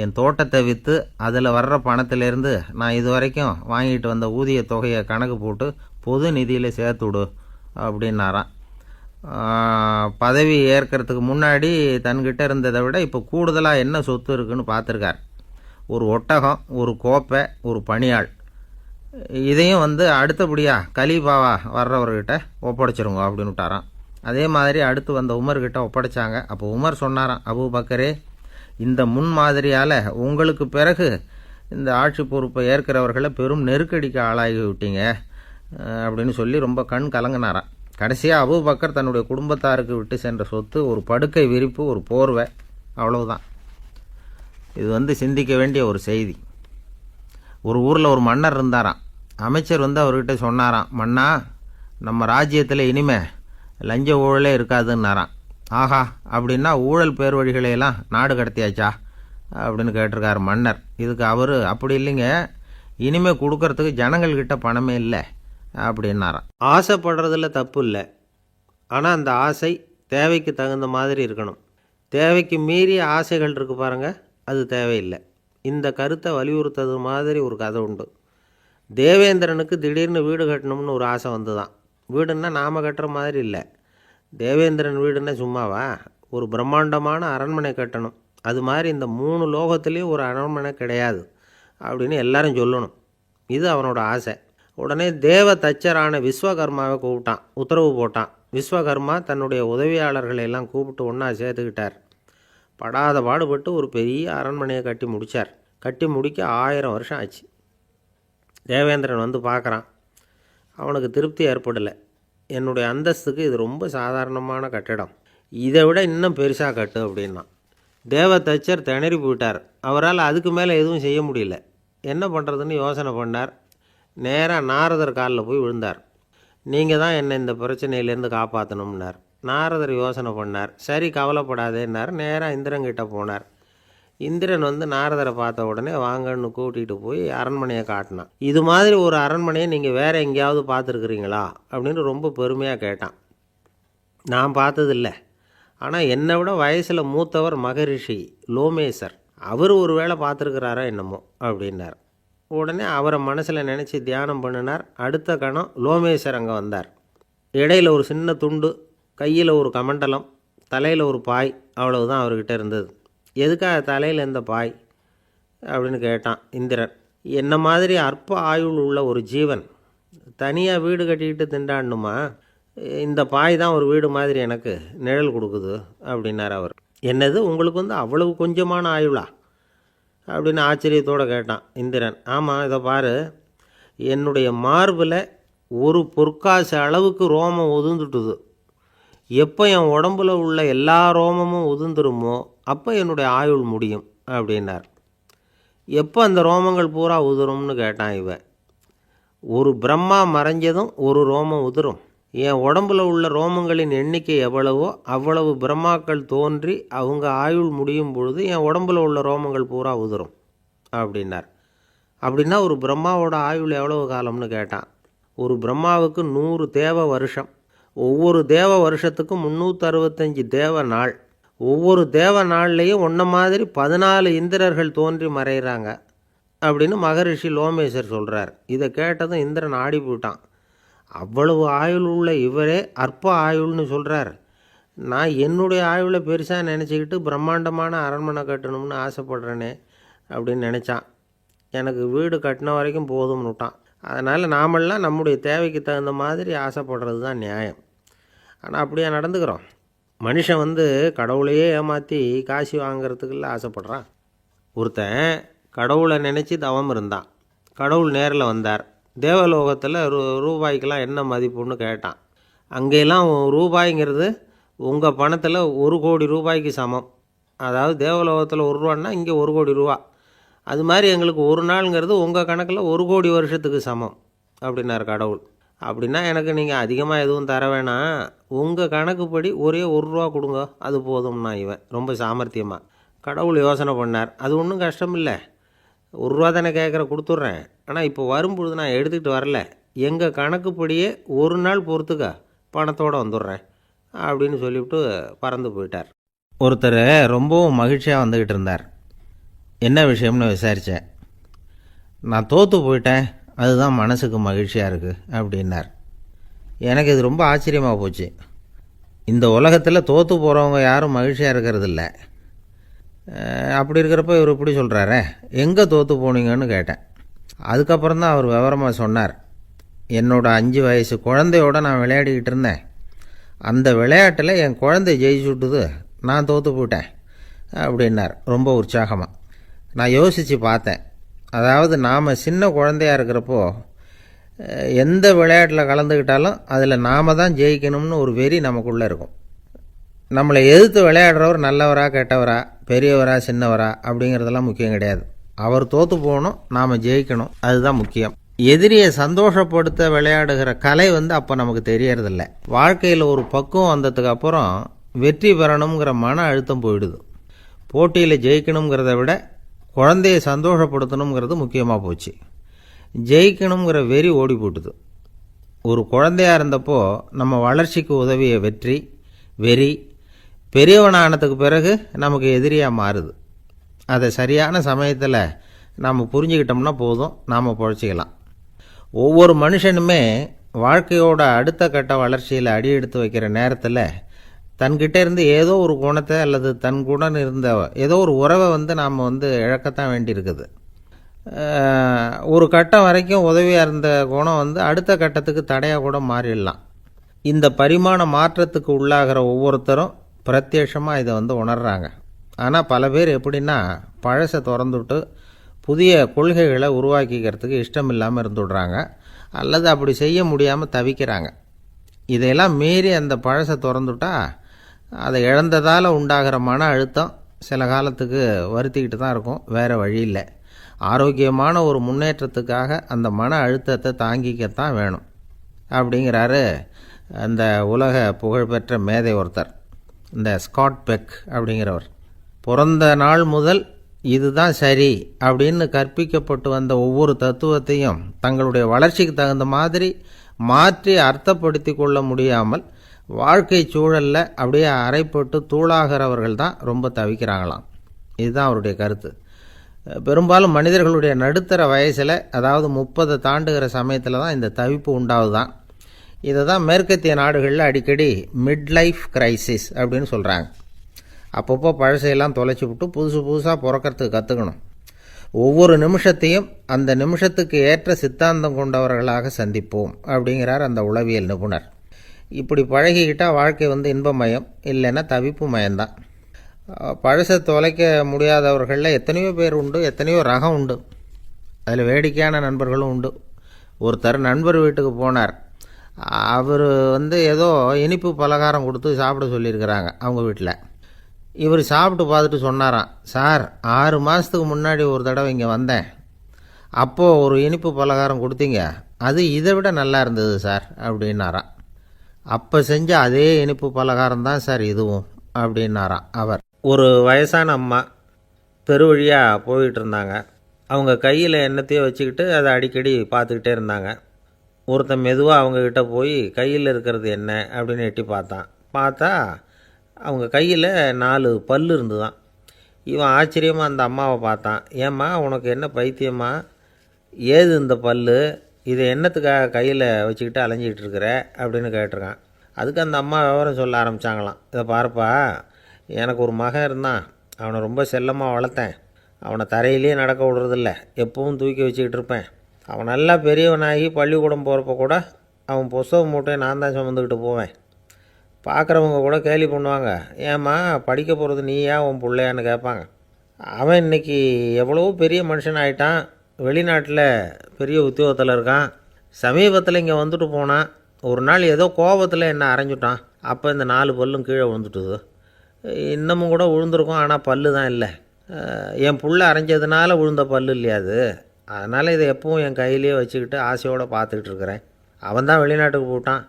என் தோட்டத்தை விற்று அதில் வர்ற பணத்திலேருந்து நான் இதுவரைக்கும் வாங்கிட்டு வந்த ஊதிய தொகையை கணக்கு போட்டு பொது நிதியில் சேர்த்துவிடு அப்படின்னாராம். பதவி ஏற்கிறதுக்கு முன்னாடி தன்கிட்ட இருந்ததை விட இப்போ கூடுதலாக என்ன சொத்து இருக்குன்னு பார்த்துருக்கார். ஒரு ஒட்டகம், ஒரு கோப்பை, ஒரு பணியாள். இதையும் அடுத்தபடியாக கலீஃபாவா வர்றவர்கிட்ட ஒப்படைச்சிருங்க அப்படின்னு விட்டாராம். அதே மாதிரி அடுத்து வந்த உமர்கிட்ட ஒப்படைச்சாங்க. அப்போ உமர் சொன்னாராம், அபூபக்கரே, இந்த முன்மாதிரியால் உங்களுக்கு பிறகு இந்த ஆட்சி பொறுப்பை ஏற்கிறவர்களை பெரும் நெருக்கடிக்கு ஆளாகி விட்டீங்க அப்படின்னு சொல்லி ரொம்ப கண் கலங்கினாராம். கடைசியாக அபூபக்கர் தன்னுடைய குடும்பத்தாருக்கு விட்டு சென்ற சொத்து ஒரு படுக்கை விரிப்பு, ஒரு போர்வை, அவ்வளவுதான். இது சிந்திக்க வேண்டிய ஒரு செய்தி. ஒரு ஊரில் ஒரு மன்னர் இருந்தாராம். அமைச்சர் அவர்கிட்ட சொன்னாராம், மன்னா, நம்ம ராஜ்யத்தில் இனிமே லஞ்ச ஊழலே இருக்காதுன்னாராம். ஆஹா, அப்படின்னா ஊழல் பேர் வழிகளையெல்லாம் நாடு கடத்தியாச்சா அப்படின்னு கேட்டிருக்காரு மன்னர். இதுக்கு அவர், அப்படி இல்லைங்க, இனிமே கொடுக்கறதுக்கு ஜனங்கள்கிட்ட பணமே இல்லை அப்படின்னாராம். ஆசைப்படுறதுல தப்பு இல்லை, ஆனால் அந்த ஆசை தேவைக்கு தகுந்த மாதிரி இருக்கணும். தேவைக்கு மீறிய ஆசைகள் இருக்குது பாருங்கள், அது தேவையில்லை. இந்த கருத்தை வலியுறுத்தது மாதிரி ஒரு கதை உண்டு. தேவேந்திரனுக்கு திடீர்னு வீடு கட்டணும்னு ஒரு ஆசை வந்துதான். வீடுன்னா நாம் கட்டுற மாதிரி இல்லை. தேவேந்திரன் வீடுன்னா சும்மாவா, ஒரு பிரம்மாண்டமான அரண்மனை கட்டணும். அது மாதிரி இந்த 3 லோகத்துலேயும் ஒரு அரண்மனை கிடையாது அப்படின்னு எல்லாரும் சொல்லணும். இது அவனோட ஆசை. உடனே தேவ தச்சரான விஸ்வகர்மாவை கூப்பிட்டான், உத்தரவு போட்டான். விஸ்வகர்மா தன்னுடைய உதவியாளர்களை எல்லாம் கூப்பிட்டு ஒன்றா சேர்த்துக்கிட்டார். படாத பாடுபட்டு ஒரு பெரிய அரண்மனையை கட்டி முடித்தார். கட்டி முடிக்க 1000 வருஷம் ஆச்சு. தேவேந்திரன் பார்க்குறான். அவனுக்கு திருப்தி ஏற்படலை. என்னுடைய அந்தஸ்துக்கு இது ரொம்ப சாதாரணமான கட்டிடம், இதை விட இன்னும் பெருசாக கட்டு அப்படின்னா. தேவ தச்சர் திணறி போயிட்டார். அவரால் அதுக்கு மேலே எதுவும் செய்ய முடியல. என்ன பண்ணுறதுன்னு யோசனை பண்ணார். நேராக நாரதர் காலில் போய் விழுந்தார். நீங்கள் தான் என்னை இந்த பிரச்சனையிலேருந்து காப்பாற்றணும்னார். நாரதர் யோசனை பண்ணார். சரி, கவலைப்படாதேன்னார். நேராக இந்திரன்கிட்ட போனார். இந்திரன் நாரதரை பார்த்த உடனே வாங்கன்னு கூட்டிகிட்டு போய் அரண்மனையை காட்டினான். இது மாதிரி ஒரு அரண்மனையை நீங்கள் வேறு எங்கேயாவது பார்த்துருக்குறீங்களா அப்படின்னு ரொம்ப பெருமையாக கேட்டான். நான் பார்த்ததில்லை, ஆனால் என்னை விட வயசில் மூத்தவர் மகரிஷி லோமேசர், அவர் ஒரு வேளை பார்த்துருக்கிறாரா என்னமோ அப்படின்னார். உடனே அவரை மனசில் நினச்சி தியானம் பண்ணினார். அடுத்த கணம் லோமேசர் அங்கே வந்தார். இடையில் ஒரு சின்ன துண்டு, கையில் ஒரு கமண்டலம், தலையில் ஒரு பாய், அவ்வளவுதான் அவர்கிட்ட இருந்தது. எதுக்காக தலையில் எந்த பாய் அப்படின்னு கேட்டான் இந்திரன். என்ன மாதிரி அற்ப ஆயுள் உள்ள ஒரு ஜீவன் தனியாக வீடு கட்டிக்கிட்டு திண்டாடணுமா? இந்த பாய் தான் ஒரு வீடு மாதிரி எனக்கு நிழல் கொடுக்குது அப்படின்னார் அவர். என்னது, உங்களுக்கு அவ்வளவு கொஞ்சமான ஆயுளா அப்படின்னு ஆச்சரியத்தோடு கேட்டான் இந்திரன். ஆமாம், இதை பாரு, என்னுடைய மார்பில் ஒரு பொற்காசு அளவுக்கு ரோமம் உதிர்ந்துட்டுது. எப்போ என் உடம்புல உள்ள எல்லா ரோமமும் உதிர்ந்துருமோ அப்போ என்னுடைய ஆயுள் முடியும் அப்படின்னார். எப்போ அந்த ரோமங்கள் பூரா உதிரும்னு கேட்டான் இவன். ஒரு பிரம்மா மறைஞ்சதும் ஒரு ரோமம் உதிரும். என் உடம்புல உள்ள ரோமங்களின் எண்ணிக்கை எவ்வளவோ அவ்வளவு பிரம்மாக்கள் தோன்றி அவங்க ஆயுள் முடியும் பொழுது என் உடம்புல உள்ள ரோமங்கள் பூரா உதிரும் அப்படின்னார். அப்படின்னா ஒரு பிரம்மாவோட ஆயுள் எவ்வளவு காலம்னு கேட்டான். ஒரு பிரம்மாவுக்கு 100 தேவ வருஷம். ஒவ்வொரு தேவ வருஷத்துக்கும் 365 தேவ நாள். ஒவ்வொரு தேவ நாள்லேயும் ஒன்றை மாதிரி 14 இந்திரர்கள் தோன்றி மறைகிறாங்க அப்படின்னு மகரிஷி லோமேசர் சொல்கிறார். இதை கேட்டதும் இந்திரன் ஆடி போயிட்டான். அவ்வளவு ஆயுள் உள்ள இவரே அற்ப ஆயுள்னு சொல்கிறார். நான் என்னுடைய ஆயுளை பெருசாக நினச்சிக்கிட்டு பிரம்மாண்டமான அரண்மனை கட்டணும்னு ஆசைப்படுறேனே அப்படின்னு நினச்சான். எனக்கு வீடு கட்டின வரைக்கும் போதும்னு விட்டான். அதனால் நாமெல்லாம் நம்முடைய தேவைக்கு தகுந்த மாதிரி ஆசைப்படுறது தான் நியாயம். ஆனால் அப்படியே நடந்துக்கிறோம். மனுஷன் கடவுளையே ஏமாற்றி காசு வாங்கிறதுக்குள்ள ஆசைப்படுறான். ஒருத்தன் கடவுளை நினச்சி தவம் இருந்தான். கடவுள் நேரில் வந்தார். தேவலோகத்தில் ரூபாய்க்கெல்லாம் என்ன மதிப்புன்னு கேட்டான். அங்கெல்லாம் ரூபாய்ங்கிறது உங்கள் பணத்தில் 1 கோடி ரூபாய்க்கு சமம். அதாவது தேவலோகத்தில் 1 ரூபான்னா இங்கே 1 கோடி ரூபா. அது மாதிரி எங்களுக்கு ஒரு நாளுங்கிறது உங்கள் கணக்கில் 1 கோடி வருஷத்துக்கு சமம் அப்படின்னார் கடவுள். அப்படின்னா எனக்கு நீங்கள் அதிகமாக எதுவும் தர வேணாம், உங்கள் கணக்குப்படி ஒரே 1 ரூபா கொடுங்க, அது போதும்னா இவன் ரொம்ப சாமர்த்தியமாக. கடவுள் யோசனை பண்ணார். அது ஒன்றும் கஷ்டம் இல்லை, 1 ரூபா தானே கேட்குற, கொடுத்துட்றேன். ஆனால் இப்போ வரும்பொழுது நான் எடுத்துக்கிட்டு வரல, எங்கள் கணக்குப்படியே 1 நாள் பொறுத்துக்க பணத்தோடு வந்துடுறேன் அப்படின்னு சொல்லிவிட்டு பறந்து போயிட்டார். ஒருத்தர் ரொம்பவும் மகிழ்ச்சியாக வந்துக்கிட்டு இருந்தார். என்ன விஷயம்னு விசாரித்தேன். நான் தோற்று போயிட்டேன், அதுதான் மனசுக்கு மகிழ்ச்சியாக இருக்குது அப்படின்னார். எனக்கு இது ரொம்ப ஆச்சரியமாக போச்சு. இந்த உலகத்தில் தோற்று போகிறவங்க யாரும் மகிழ்ச்சியாக இருக்கிறதில்ல. அப்படி இருக்கிறப்ப இவர் இப்படி சொல்கிறாரே, எங்கே தோற்று போனீங்கன்னு கேட்டேன். அதுக்கப்புறம் தான் அவர் விவரமாக சொன்னார். என்னோட 5 வயசு குழந்தையோடு நான் விளையாடிக்கிட்டு இருந்தேன். அந்த விளையாட்டில் என் குழந்தை ஜெயிச்சு விட்டுது, நான் தோற்று போயிட்டேன் அப்படின்னார் ரொம்ப உற்சாகமாக. நான் யோசித்து பார்த்தேன். அதாவது நாம் சின்ன குழந்தையாக இருக்கிறப்போ எந்த விளையாட்டில் கலந்துக்கிட்டாலும் அதில் நாம் தான் ஜெயிக்கணும்னு ஒரு வெறி நமக்குள்ளே இருக்கும். நம்மளை எதிர்த்து விளையாடுறவர் நல்லவரா கெட்டவரா, பெரியவரா சின்னவரா அப்படிங்கிறதெல்லாம் முக்கியம் கிடையாது. அவர் தோற்று போகணும், நாம் ஜெயிக்கணும், அதுதான் முக்கியம். எதிரியை சந்தோஷப்படுத்த விளையாடுகிற கலை அப்போ நமக்கு தெரியறதில்ல. வாழ்க்கையில் ஒரு பக்குவம் வந்ததுக்கு அப்புறம் வெற்றி பெறணுங்கிற மன அழுத்தம் போயிடுது. போட்டியில் ஜெயிக்கணுங்கிறத விட குழந்தையை சந்தோஷப்படுத்தணுங்கிறது முக்கியமாக போச்சு. ஜெயிக்கணுங்கிற வெறி ஓடி போட்டுது. ஒரு குழந்தையாக இருந்தப்போ நம்ம வளர்ச்சிக்கு உதவிய வெறி பெரியவனானதுக்கு பிறகு நமக்கு எதிரியாக மாறுது. அதை சரியான சமயத்தில் நாம் புரிஞ்சுக்கிட்டோம்னா போதும், நாம் பொழைச்சிக்கலாம். ஒவ்வொரு மனுஷனுமே வாழ்க்கையோட அடுத்த கட்ட வளர்ச்சியில் அடி எடுத்து வைக்கிற நேரத்தில் தன்கிட்ட இருந்து ஏதோ ஒரு குணத்தை அல்லது தன் குணம் இருந்த ஏதோ ஒரு உறவை நாம் இழக்கத்தான் வேண்டியிருக்குது. ஒரு கட்டம் வரைக்கும் உதவியாக இருந்த குணம் அடுத்த கட்டத்துக்கு தடையாக கூட மாறிடலாம். இந்த பரிமாண மாற்றத்துக்கு உள்ளாகிற ஒவ்வொருத்தரும் பிரத்யட்சமாக இதை உணர்றாங்க. ஆனால் பல பேர் எப்படின்னா பழசை திறந்துவிட்டு புதிய கொள்கைகளை உருவாக்கிக்கிறதுக்கு இஷ்டம் இல்லாமல் இருந்துடுறாங்க, அல்லது அப்படி செய்ய முடியாமல் தவிக்கிறாங்க. இதையெல்லாம் மீறி அந்த பழசை திறந்துட்டா அதை இழந்ததால் உண்டாகிற மன அழுத்தம் சில காலத்துக்கு வருத்திக்கிட்டு தான் இருக்கும், வேறு வழி இல்லை. ஆரோக்கியமான ஒரு முன்னேற்றத்துக்காக அந்த மன அழுத்தத்தை தாங்கிக்கத்தான் வேணும் அப்படிங்கிறாரு அந்த உலக புகழ்பெற்ற மேதை ஒருத்தர், இந்த ஸ்காட் பெக் அப்படிங்கிறவர். பிறந்த நாள் முதல் இதுதான் சரி அப்படின்னு கற்பிக்கப்பட்டு வந்த ஒவ்வொரு தத்துவத்தையும் தங்களுடைய வளர்ச்சிக்கு தகுந்த மாதிரி மாற்றி அர்த்தப்படுத்தி கொள்ள முடியாமல் வாழ்க்கை சூழலில் அப்படியே அரைப்பட்டு தூளாகிறவர்கள் தான் ரொம்ப தவிக்கிறாங்களாம். இதுதான் அவருடைய கருத்து. பெரும்பாலும் மனிதர்களுடைய நடுத்தர வயசில், அதாவது 30 தாண்டுகிற சமயத்தில் தான் இந்த தவிப்பு உண்டாகுதான். இதை தான் மேற்கத்திய நாடுகளில் அடிக்கடி மிட் லைஃப் கிரைசிஸ் அப்படின்னு சொல்கிறாங்க. அப்பப்போ பழசையெல்லாம் தொலைச்சி விட்டு புதுசாக பிறக்கிறதுக்கு கற்றுக்கணும். ஒவ்வொரு நிமிஷத்தையும் அந்த நிமிஷத்துக்கு ஏற்ற சித்தாந்தம் கொண்டவர்களாக சந்திப்போம் அப்படிங்கிறார் அந்த உளவியல் நிபுணர். இப்படி பழகிக்கிட்டால் வாழ்க்கை இன்பமயம், இல்லைன்னா தவிப்பு மயம்தான். பழசை தொலைக்க முடியாதவர்களில் எத்தனையோ பேர் உண்டு, எத்தனையோ ரகம் உண்டு. அதில் வேடிக்கையான நண்பர்களும் உண்டு. ஒருத்தர் நண்பர் வீட்டுக்கு போனார். அவர் ஏதோ இனிப்பு பலகாரம் கொடுத்து சாப்பிட சொல்லியிருக்கிறாங்க அவங்க வீட்டில். இவர் சாப்பிட்டு பார்த்துட்டு சொன்னாராம், சார் 6 மாதத்துக்கு முன்னாடி ஒரு தடவை இங்கே வந்தேன், அப்போது ஒரு இனிப்பு பலகாரம் கொடுத்தீங்க, அது இதை விட நல்லா இருந்தது சார் அப்படின்னாராம். அப்போ செஞ்ச அதே இனிப்பு பலகாரம் தான் சார் இதுவும் அப்படின்னாராம் அவர். ஒரு வயசான அம்மா தெரு வழியாக போயிட்டு இருந்தாங்க. அவங்க கையில் எண்ணத்தையோ வச்சுக்கிட்டு அதை அடிக்கடி பார்த்துக்கிட்டே இருந்தாங்க. ஒருத்தன் மெதுவாக அவங்கக்கிட்ட போய் கையில் இருக்கிறது என்ன அப்படின்னு எட்டி பார்த்தா அவங்க கையில் 4 பல் இருந்துதான். இவன் ஆச்சரியமாக அந்த அம்மாவை பார்த்தான். ஏம்மா உனக்கு என்ன பைத்தியமா, ஏது இந்த பல், இதை என்னத்துக்காக கையில் வச்சுக்கிட்டு அலைஞ்சிக்கிட்டு இருக்கிற அப்படின்னு கேட்டிருக்கான். அதுக்கு அந்த அம்மா விவரம் சொல்ல ஆரம்பித்தாங்களாம். இதை பாருப்பா, எனக்கு ஒரு மகன் இருந்தான், அவனை ரொம்ப செல்லமாக வளர்த்தேன். அவனை தரையிலே நடக்க விடுறதில்ல, எப்பவும் தூக்கி வச்சுக்கிட்டு இருப்பேன். அவன் நல்லா பெரியவனாகி பள்ளிக்கூடம் போகிறப்ப கூட அவன் புஸ்தக மூட்டையை நான் தான் சுமந்துக்கிட்டு போவேன். பார்க்குறவங்க கூட கேலி பண்ணுவாங்க, ஏம்மா படிக்க போகிறது நீயா உன் பிள்ளையான்னு கேட்பாங்க. அவன் இன்றைக்கி எவ்வளவோ பெரிய மனுஷன் ஆகிட்டான், வெளிநாட்டில் பெரிய உத்தியோகத்தில் இருக்கான். சமீபத்தில் இங்கே வந்துட்டு போனான். ஒரு நாள் ஏதோ கோபத்தில் என்ன அரைஞ்சுட்டான். அப்போ இந்த 4 பல்லும் கீழே விழுந்துட்டுது. இன்னமும் கூட விழுந்திருக்கும், ஆனால் பல்லு தான் இல்லை. என் புள்ள அரைஞ்சதுனால விழுந்த பல்லு இல்லையா அது, அதனால் இதை எப்பவும் என் கையிலேயே வச்சுக்கிட்டு ஆசையோடு பார்த்துக்கிட்டு இருக்கிறேன். அவன் தான் வெளிநாட்டுக்கு போட்டான்,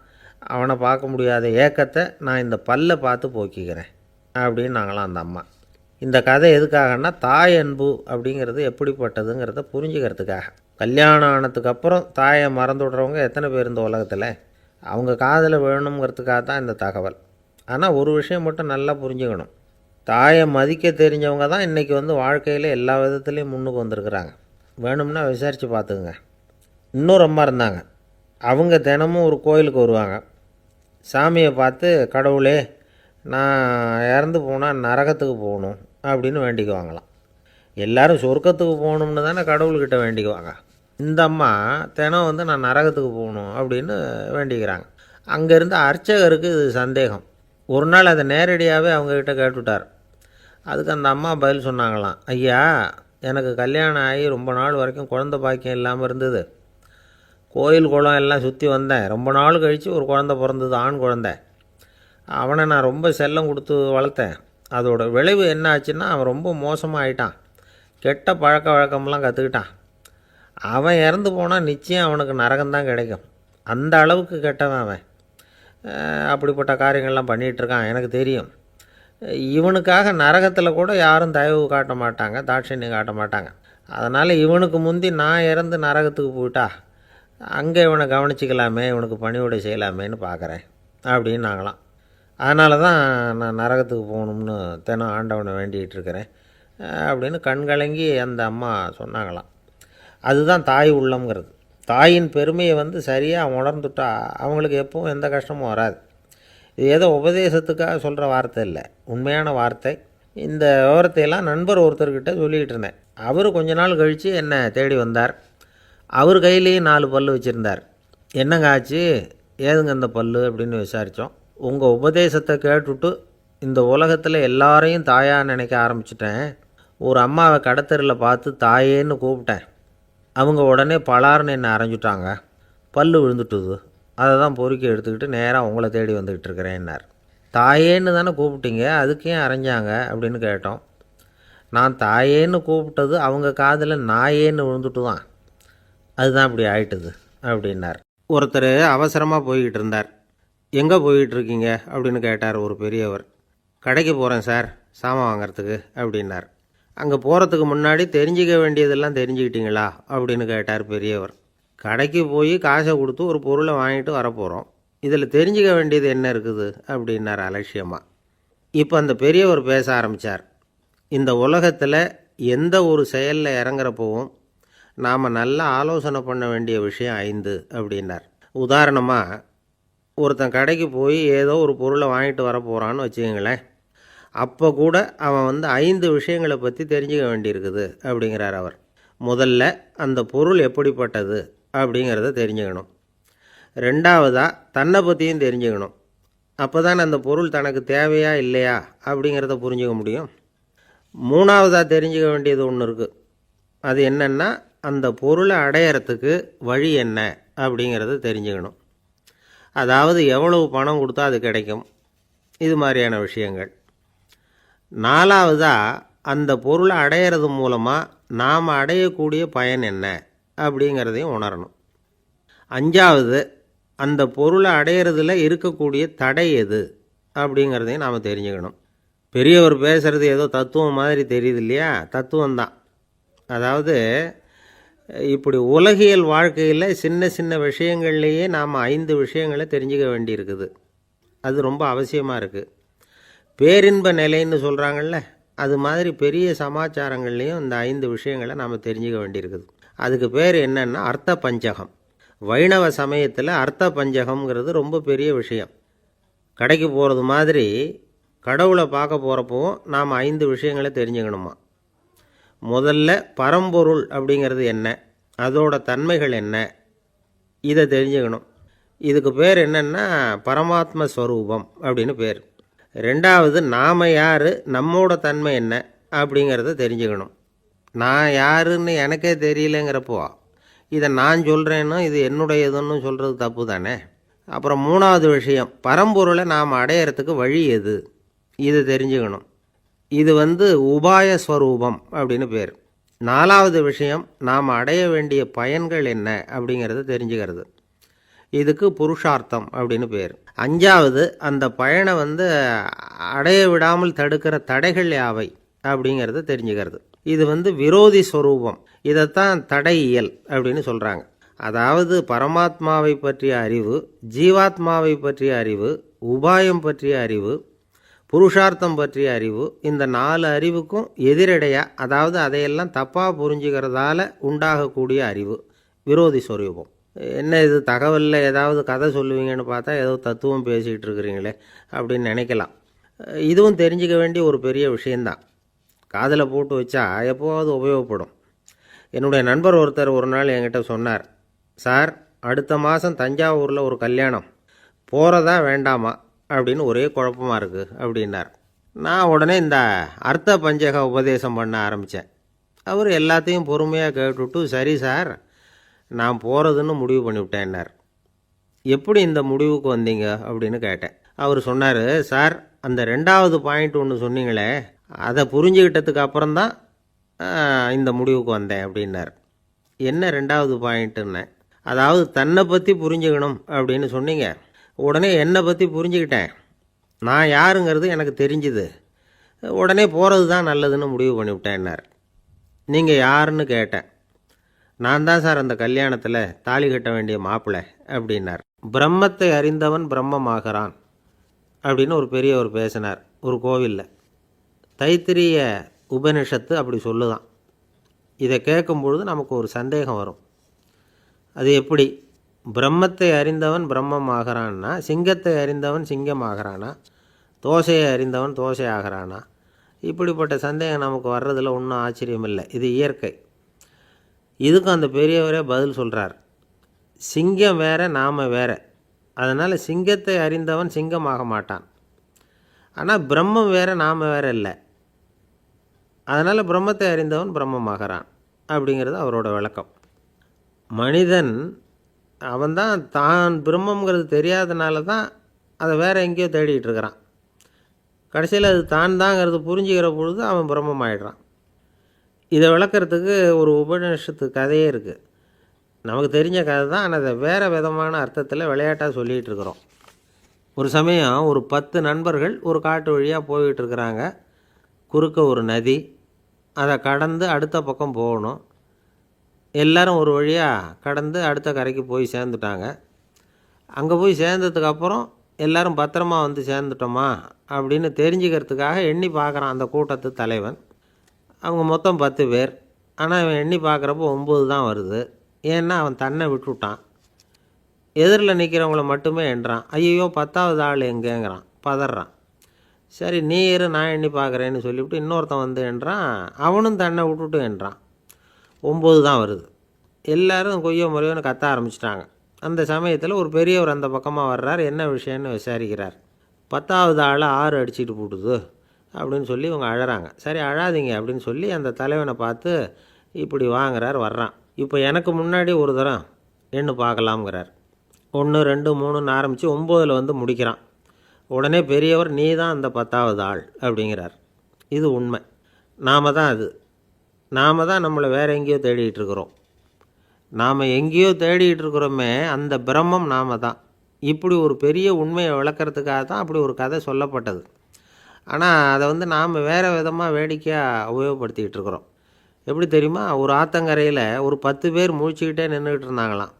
அவனை பார்க்க முடியாத ஏக்கத்தை நான் இந்த பல்லை பார்த்து போக்கிக்கிறேன் அப்படின்னு நாங்களாம் அந்த அம்மா. இந்த கதை எதுக்காகன்னா, தாய் அன்பு அப்படிங்கிறது எப்படிப்பட்டதுங்கிறத புரிஞ்சுக்கிறதுக்காக. கல்யாணம் ஆனதுக்கப்புறம் தாயை மறந்து விட்றவங்க எத்தனை பேர் இந்த உலகத்தில், அவங்க காதில் வேணுங்கிறதுக்காக தான் இந்த தகவல். ஆனால் ஒரு விஷயம் மட்டும் நல்லா புரிஞ்சுக்கணும், தாயை மதிக்க தெரிஞ்சவங்க தான் இன்றைக்கி வாழ்க்கையில் எல்லா விதத்துலேயும் முன்னுக்கு வந்திருக்கிறாங்க. வேணும்னா விசாரித்து பார்த்துக்குங்க. இன்னொரு அம்மா இருந்தாங்க, அவங்க தினமும் ஒரு கோயிலுக்கு வருவாங்க. சாமியை பார்த்து, கடவுளே நான் இறந்து போனால் நரகத்துக்கு போகணும் அப்படின்னு வேண்டிக்குவாங்களாம். எல்லோரும் சொர்க்கத்துக்கு போகணும்னு தானே கடவுள்கிட்ட வேண்டிக்குவாங்க. இந்த அம்மா தினம் நான் நரகத்துக்கு போகணும் அப்படின்னு வேண்டிக்கிறாங்க. அங்கேருந்து அர்ச்சகருக்கு இது சந்தேகம். ஒரு நாள் அதை நேரடியாகவே அவங்கக்கிட்ட கேட்டுவிட்டார். அதுக்கு அந்த அம்மா பதில் சொன்னாங்களாம், ஐயா எனக்கு கல்யாணம் ஆகி ரொம்ப நாள் வரைக்கும் குழந்த பாக்கியம் இல்லாமல் இருந்தது. கோயில் குளம் எல்லாம் சுற்றி வந்தேன். ரொம்ப நாள் கழித்து ஒரு குழந்த பிறந்தது, ஆண் குழந்தை. அவனை நான் ரொம்ப செல்லம் கொடுத்து வளர்த்தேன். அதோட விளைவு என்ன ஆச்சுன்னா, அவன் ரொம்ப மோசமாக ஆகிட்டான். கெட்ட பழக்க வழக்கம்லாம் கற்றுக்கிட்டான். அவன் இறந்து போனால் நிச்சயம் அவனுக்கு நரகம்தான் கிடைக்கும். அந்த அளவுக்கு கெட்டவன் அவன். அப்படிப்பட்ட காரியங்கள்லாம் பண்ணிகிட்ருக்கான், எனக்கு தெரியும். இவனுக்காக நரகத்தில் கூட யாரும் தயவு காட்ட மாட்டாங்க, தாட்சண்யம் காட்ட மாட்டாங்க. அதனால் இவனுக்கு முந்தி நான் இறந்து நரகத்துக்கு போயிட்டா அங்கே இவனை கவனிச்சிக்கலாமே, இவனுக்கு பணிவிடை செய்யலாமேன்னு பார்க்குறேன் அப்படின்னு நாங்களாம். அதனால தான் நான் நரகத்துக்கு போகணும்னு தினம் ஆண்டவனை வேண்டிகிட்டு இருக்கிறேன் அப்படின்னு கண்கலங்கி அந்த அம்மா சொன்னாங்களாம். அதுதான் தாய் உள்ளம்ங்கிறது. தாயின் பெருமையை சரியாக உணர்ந்துட்டா அவங்களுக்கு எப்பவும் எந்த கஷ்டமும் வராது. இது ஏதோ உபதேசத்துக்காக சொல்கிற வார்த்தை இல்லை, உண்மையான வார்த்தை. இந்த விவரத்தையெல்லாம் நண்பர் ஒருத்தர்கிட்ட சொல்லிக்கிட்டு இருந்தேன். அவர் கொஞ்ச நாள் கழித்து என்னை தேடி வந்தார். அவர் கையிலேயே 4 பல் வச்சுருந்தார். என்னங்க ஆச்சு, ஏதுங்க இந்த பல் அப்படின்னு விசாரித்தோம். உங்கள் உபதேசத்தை கேட்டுவிட்டு இந்த உலகத்தில் எல்லாரையும் தாயாக நினைக்க ஆரம்பிச்சிட்டேன். ஒரு அம்மாவை கடத்தரில் பார்த்து தாயேன்னு கூப்பிட்டேன். அவங்க உடனே பலார்னு என்னை அரைஞ்சிட்டாங்க, பல் விழுந்துட்டுது. அதை தான் பொறுக்கி எடுத்துக்கிட்டு நேராக உங்களை தேடி வந்துக்கிட்டு இருக்கிறேன்னார். தாயேன்னு தானே கூப்பிட்டீங்க, அதுக்கு ஏன் அரைஞ்சாங்க அப்படின்னு கேட்டோம். நான் தாயேன்னு கூப்பிட்டது அவங்க காதில் நாயேன்னு விழுந்துட்டு தான், அதுதான் இப்படி ஆயிட்டுது அப்படின்னார். ஒருத்தர் அவசரமாக போய்கிட்டு இருந்தார். எங்கே போய்கிட்டு இருக்கீங்க அப்படின்னு கேட்டார் ஒரு பெரியவர். கடைக்கு போகிறேன் சார், சாமான் வாங்கிறதுக்கு அப்படின்னார். அங்கே போகிறதுக்கு முன்னாடி தெரிஞ்சிக்க வேண்டியதெல்லாம் தெரிஞ்சுக்கிட்டீங்களா அப்படின்னு கேட்டார் பெரியவர். கடைக்கு போய் காசை கொடுத்து ஒரு பொருளை வாங்கிட்டு வரப்போகிறோம், இதில் தெரிஞ்சிக்க வேண்டியது என்ன இருக்குது அப்படின்னார் அலட்சியமாக. இப்போ அந்த பெரியவர் பேச ஆரம்பித்தார். இந்த உலகத்தில் எந்த ஒரு செயலில் இறங்குறப்பவும் நாம் நல்லா ஆலோசனை பண்ண வேண்டிய விஷயம் 5 அப்படின்னார். உதாரணமாக, ஒருத்தன் கடைக்கு போய் ஏதோ ஒரு பொருளை வாங்கிட்டு வர போகிறான்னு வச்சுக்கங்களேன். அப்போ கூட அவன் 5 விஷயங்களை பற்றி தெரிஞ்சுக்க வேண்டியிருக்குது அப்படிங்கிறார் அவர். முதல்ல அந்த பொருள் எப்படிப்பட்டது அப்படிங்கிறத தெரிஞ்சுக்கணும். ரெண்டாவதாக தன்னை பற்றியும் தெரிஞ்சுக்கணும். அப்போ தான் அந்த பொருள் தனக்கு தேவையா இல்லையா அப்படிங்கிறத புரிஞ்சுக்க முடியும். மூணாவதாக தெரிஞ்சுக்க வேண்டியது ஒன்று இருக்குது. அது என்னென்னா, அந்த பொருளை அடையிறதுக்கு வழி என்ன அப்படிங்கிறத தெரிஞ்சுக்கணும். அதாவது எவ்வளவு பணம் கொடுத்தா அது கிடைக்கும், இது மாதிரியான விஷயங்கள். நாலாவதாக அந்த பொருளை அடையிறது மூலமாக நாம் அடையக்கூடிய பயன் என்ன அப்படிங்கிறதையும் உணரணும். அஞ்சாவது, அந்த பொருளை அடையிறதுல இருக்கக்கூடிய தடை எது அப்படிங்கிறதையும் நாம் தெரிஞ்சுக்கணும். பெரியவர் பேசுகிறது ஏதோ தத்துவம் மாதிரி தெரியுது இல்லையா? தத்துவம்தான். அதாவது இப்படி உலகியல் வாழ்க்கையில் சின்ன சின்ன விஷயங்கள்லேயே நாம் 5 விஷயங்களை தெரிஞ்சுக்க வேண்டியிருக்குது. அது ரொம்ப அவசியமாக இருக்குது. பேரின்ப நிலைன்னு சொல்கிறாங்கள்ல, அது மாதிரி பெரிய சமாச்சாரங்கள்லேயும் இந்த 5 விஷயங்களை நாம் தெரிஞ்சுக்க வேண்டியிருக்குது. அதுக்கு பேர் என்னன்னா அர்த்த பஞ்சகம். வைணவ சமயத்தில் அர்த்த பஞ்சகம்ங்கிறது ரொம்ப பெரிய விஷயம். கடைக்கு போகிறது மாதிரி கடவுளை பார்க்க போகிறப்பவும் நாம் 5 விஷயங்களை தெரிஞ்சுக்கணுமா. முதல்ல பரம்பொருள் அப்படிங்கிறது என்ன, அதோட தன்மைகள் என்ன, இதை தெரிஞ்சுக்கணும். இதுக்கு பேர் என்னென்னா பரமாத்ம ஸ்வரூபம் அப்படின்னு பேர். ரெண்டாவது, நாம் யார், நம்மோட தன்மை என்ன அப்படிங்கிறத தெரிஞ்சுக்கணும். நான் யாருன்னு எனக்கே தெரியலங்கிறப்போ இதை நான் சொல்கிறேன்னு இது என்னுடையதுன்னு சொல்கிறது தப்பு தானே. அப்புறம் மூணாவது விஷயம், பரம்பொருளை நாம் அடையிறதுக்கு வழி எது, இதை தெரிஞ்சுக்கணும். இது உபாய ஸ்வரூபம் அப்படின்னு பேர். நாலாவது விஷயம், நாம் அடைய வேண்டிய பயன்கள் என்ன அப்படிங்கிறத தெரிஞ்சுக்கிறது. இதுக்கு புருஷார்த்தம் அப்படின்னு பேர். அஞ்சாவது, அந்த பயனை அடைய விடாமல் தடுக்கிற தடைகள் யாவை அப்படிங்கிறத தெரிஞ்சுக்கிறது. இது விரோதி ஸ்வரூபம். இதைத்தான் தடையியல் அப்படின்னு சொல்கிறாங்க. அதாவது பரமாத்மாவை பற்றிய அறிவு, ஜீவாத்மாவை பற்றிய அறிவு, உபாயம் பற்றிய அறிவு, புருஷார்த்தம் பற்றிய அறிவு, இந்த 4 அறிவுக்கும் எதிரடையாக, அதாவது அதையெல்லாம் தப்பாக புரிஞ்சுக்கிறதால உண்டாகக்கூடிய அறிவு விரோதி ஸ்வரூபம். என்ன இது தகவலில் ஏதாவது கதை சொல்லுவீங்கன்னு பார்த்தா ஏதோ தத்துவம் பேசிகிட்டு இருக்கிறீங்களே அப்படின்னு நினைக்கலாம். இதுவும் தெரிஞ்சுக்க வேண்டிய ஒரு பெரிய விஷயந்தான். காதில் போட்டு வச்சா எப்போவாவது உபயோகப்படும். என்னுடைய நண்பர் ஒருத்தர் ஒரு நாள் என்கிட்ட சொன்னார், சார், அடுத்த மாதம் தஞ்சாவூரில் ஒரு கல்யாணம், போகிறதா வேண்டாமா அப்படின்னு ஒரே குழப்பமாக இருக்குது அப்படின்னார். நான் உடனே இந்த அர்த்த பஞ்சக உபதேசம் பண்ண ஆரம்பித்தேன். அவர் எல்லாத்தையும் பொறுமையாக கேட்டுவிட்டு, சரி சார், நான் போகிறதுன்னு முடிவு பண்ணிவிட்டேன்னார். எப்படி இந்த முடிவுக்கு வந்தீங்க அப்படின்னு கேட்டேன். அவர் சொன்னார், சார், அந்த 2வது பாயிண்ட் ஒன்று சொன்னீங்களே, அதை புரிஞ்சுக்கிட்டதுக்கு அப்புறம்தான் இந்த முடிவுக்கு வந்தேன் அப்படின்னார். என்ன 2வது பாயிண்ட்டுன்னு? அதாவது தன்னை பற்றி புரிஞ்சுக்கணும் அப்படின்னு சொன்னீங்க. உடனே என்னை பற்றி புரிஞ்சுக்கிட்டேன், நான் யாருங்கிறது எனக்கு தெரிஞ்சுது, உடனே போகிறது தான் நல்லதுன்னு முடிவு பண்ணிவிட்டேன்னார். நீங்கள் யாருன்னு கேட்டேன். நான் தான் சார் அந்த கல்யாணத்தில் தாலி கட்ட வேண்டிய மாப்பிள்ளை அப்படின்னார். பிரம்மத்தை அறிந்தவன் பிரம்மமாகிறான் அப்படின்னு ஒரு பெரியவர் பேசினார் ஒரு கோவிலில். தைத்திரிய உபனிஷத்து அப்படி சொல்லுதான். இதை கேட்கும் பொழுது நமக்கு ஒரு சந்தேகம் வரும். அது எப்படி? பிரம்மத்தை அறிந்தவன் பிரம்மமாகிறான்னா, சிங்கத்தை அறிந்தவன் சிங்கமாகிறானா, தோசையை அறிந்தவன் தோசை ஆகிறானா? இப்படிப்பட்ட சந்தேகம் நமக்கு வர்றதில் ஒன்றும் ஆச்சரியம் இல்லை. இது இயற்கை. இதுக்கும் அந்த பெரியவரே பதில் சொல்கிறார். சிங்கம் வேற, நாம் வேற. அதனால் சிங்கத்தை அறிந்தவன் சிங்கமாக மாட்டான். ஆனால் பிரம்மம் வேற, நாம் வேற இல்லை. அதனால் பிரம்மத்தை அறிந்தவன் பிரம்மமாகிறான் அப்படிங்கிறது அவரோட விளக்கம். மனிதன் அவன்தான் தான் பிரம்மங்கிறது தெரியாதனால தான் அதை வேறு எங்கேயோ தேடிகிட்டு இருக்கிறான். கடைசியில் அது தான் தாங்கிறது புரிஞ்சுக்கிற பொழுது அவன் பிரம்மம் ஆகிடுறான். இதை விளக்கிறதுக்கு ஒரு உபநிஷத்து கதையே இருக்குது. நமக்கு தெரிஞ்ச கதை தான், ஆனால் அதை வேறு விதமான அர்த்தத்தில் விளையாட்டாக சொல்லிகிட்டு இருக்கிறோம். ஒரு சமயம் ஒரு 10 நண்பர்கள் ஒரு காட்டு வழியாக போய்கிட்டு இருக்கிறாங்க. குறுக்க ஒரு நதி, அதை கடந்து அடுத்த பக்கம் போகணும். எல்லோரும் ஒரு வழியாக கடந்து அடுத்த கரைக்கு போய் சேர்ந்துட்டாங்க. அங்கே போய் சேர்ந்ததுக்கப்புறம் எல்லோரும் பத்திரமா சேர்ந்துட்டோமா அப்படின்னு தெரிஞ்சுக்கிறதுக்காக எண்ணி பார்க்குறான் அந்த கூட்டத்து தலைவன். அவங்க மொத்தம் 10 பேர். ஆனால் அவன் எண்ணி பார்க்குறப்போ 9 தான் வருது. ஏன்னா அவன் தன்னை விட்டுவிட்டான். எதிரில் நிற்கிறவங்கள மட்டுமே எண்ணுறான். ஐயோ 10வது ஆள் எங்கேங்கிறான், பதறான். சரி நீ இரு, நான் எண்ணி பார்க்குறேன்னு சொல்லிவிட்டு இன்னொருத்தன் எண்ணுறான். அவனும் தன்னை விட்டுட்டு எண்ணுறான். 9 தான் வருது. எல்லோரும் கொய்யோ முறையோன்னு கத்த ஆரம்பிச்சிட்டாங்க. அந்த சமயத்தில் ஒரு பெரியவர் அந்த பக்கமாக வர்றார். என்ன விஷயம்னு விசாரிக்கிறார். 10வது ஆள் 6 அடிச்சுட்டு போட்டுது அப்படின்னு சொல்லி இவங்க அழறாங்க. சரி அழாதீங்க அப்படின்னு சொல்லி அந்த தலைவனை பார்த்து இப்படி வாங்குறார். வர்றான். இப்போ எனக்கு முன்னாடி ஒரு தரம் எண்ணு பார்க்கலாம்ங்கிறார். 1 2 3ன்னு ஆரம்பித்து 9ல் முடிக்கிறான். உடனே பெரியவர், நீ தான் அந்த 10வது ஆள் அப்படிங்கிறார். இது உண்மை. நாம் தான் அது. நாம் தான் நம்மளை வேறு எங்கேயோ தேடிகிட்டு இருக்கிறோம். நாம் எங்கேயோ தேடிகிட்டு இருக்கிறோமே, அந்த பிரம்மம் நாம் தான். இப்படி ஒரு பெரிய உண்மையை விளக்கிறதுக்காக தான் அப்படி ஒரு கதை சொல்லப்பட்டது. ஆனால் அதை நாம் வேறு விதமாக வேடிக்கையாக உபயோகப்படுத்திக்கிட்டு இருக்கிறோம். எப்படி தெரியுமா? ஒரு ஆத்தங்கரையில் ஒரு 10 பேர் முழிச்சுக்கிட்டே நின்றுக்கிட்டு இருந்தாங்களாம்.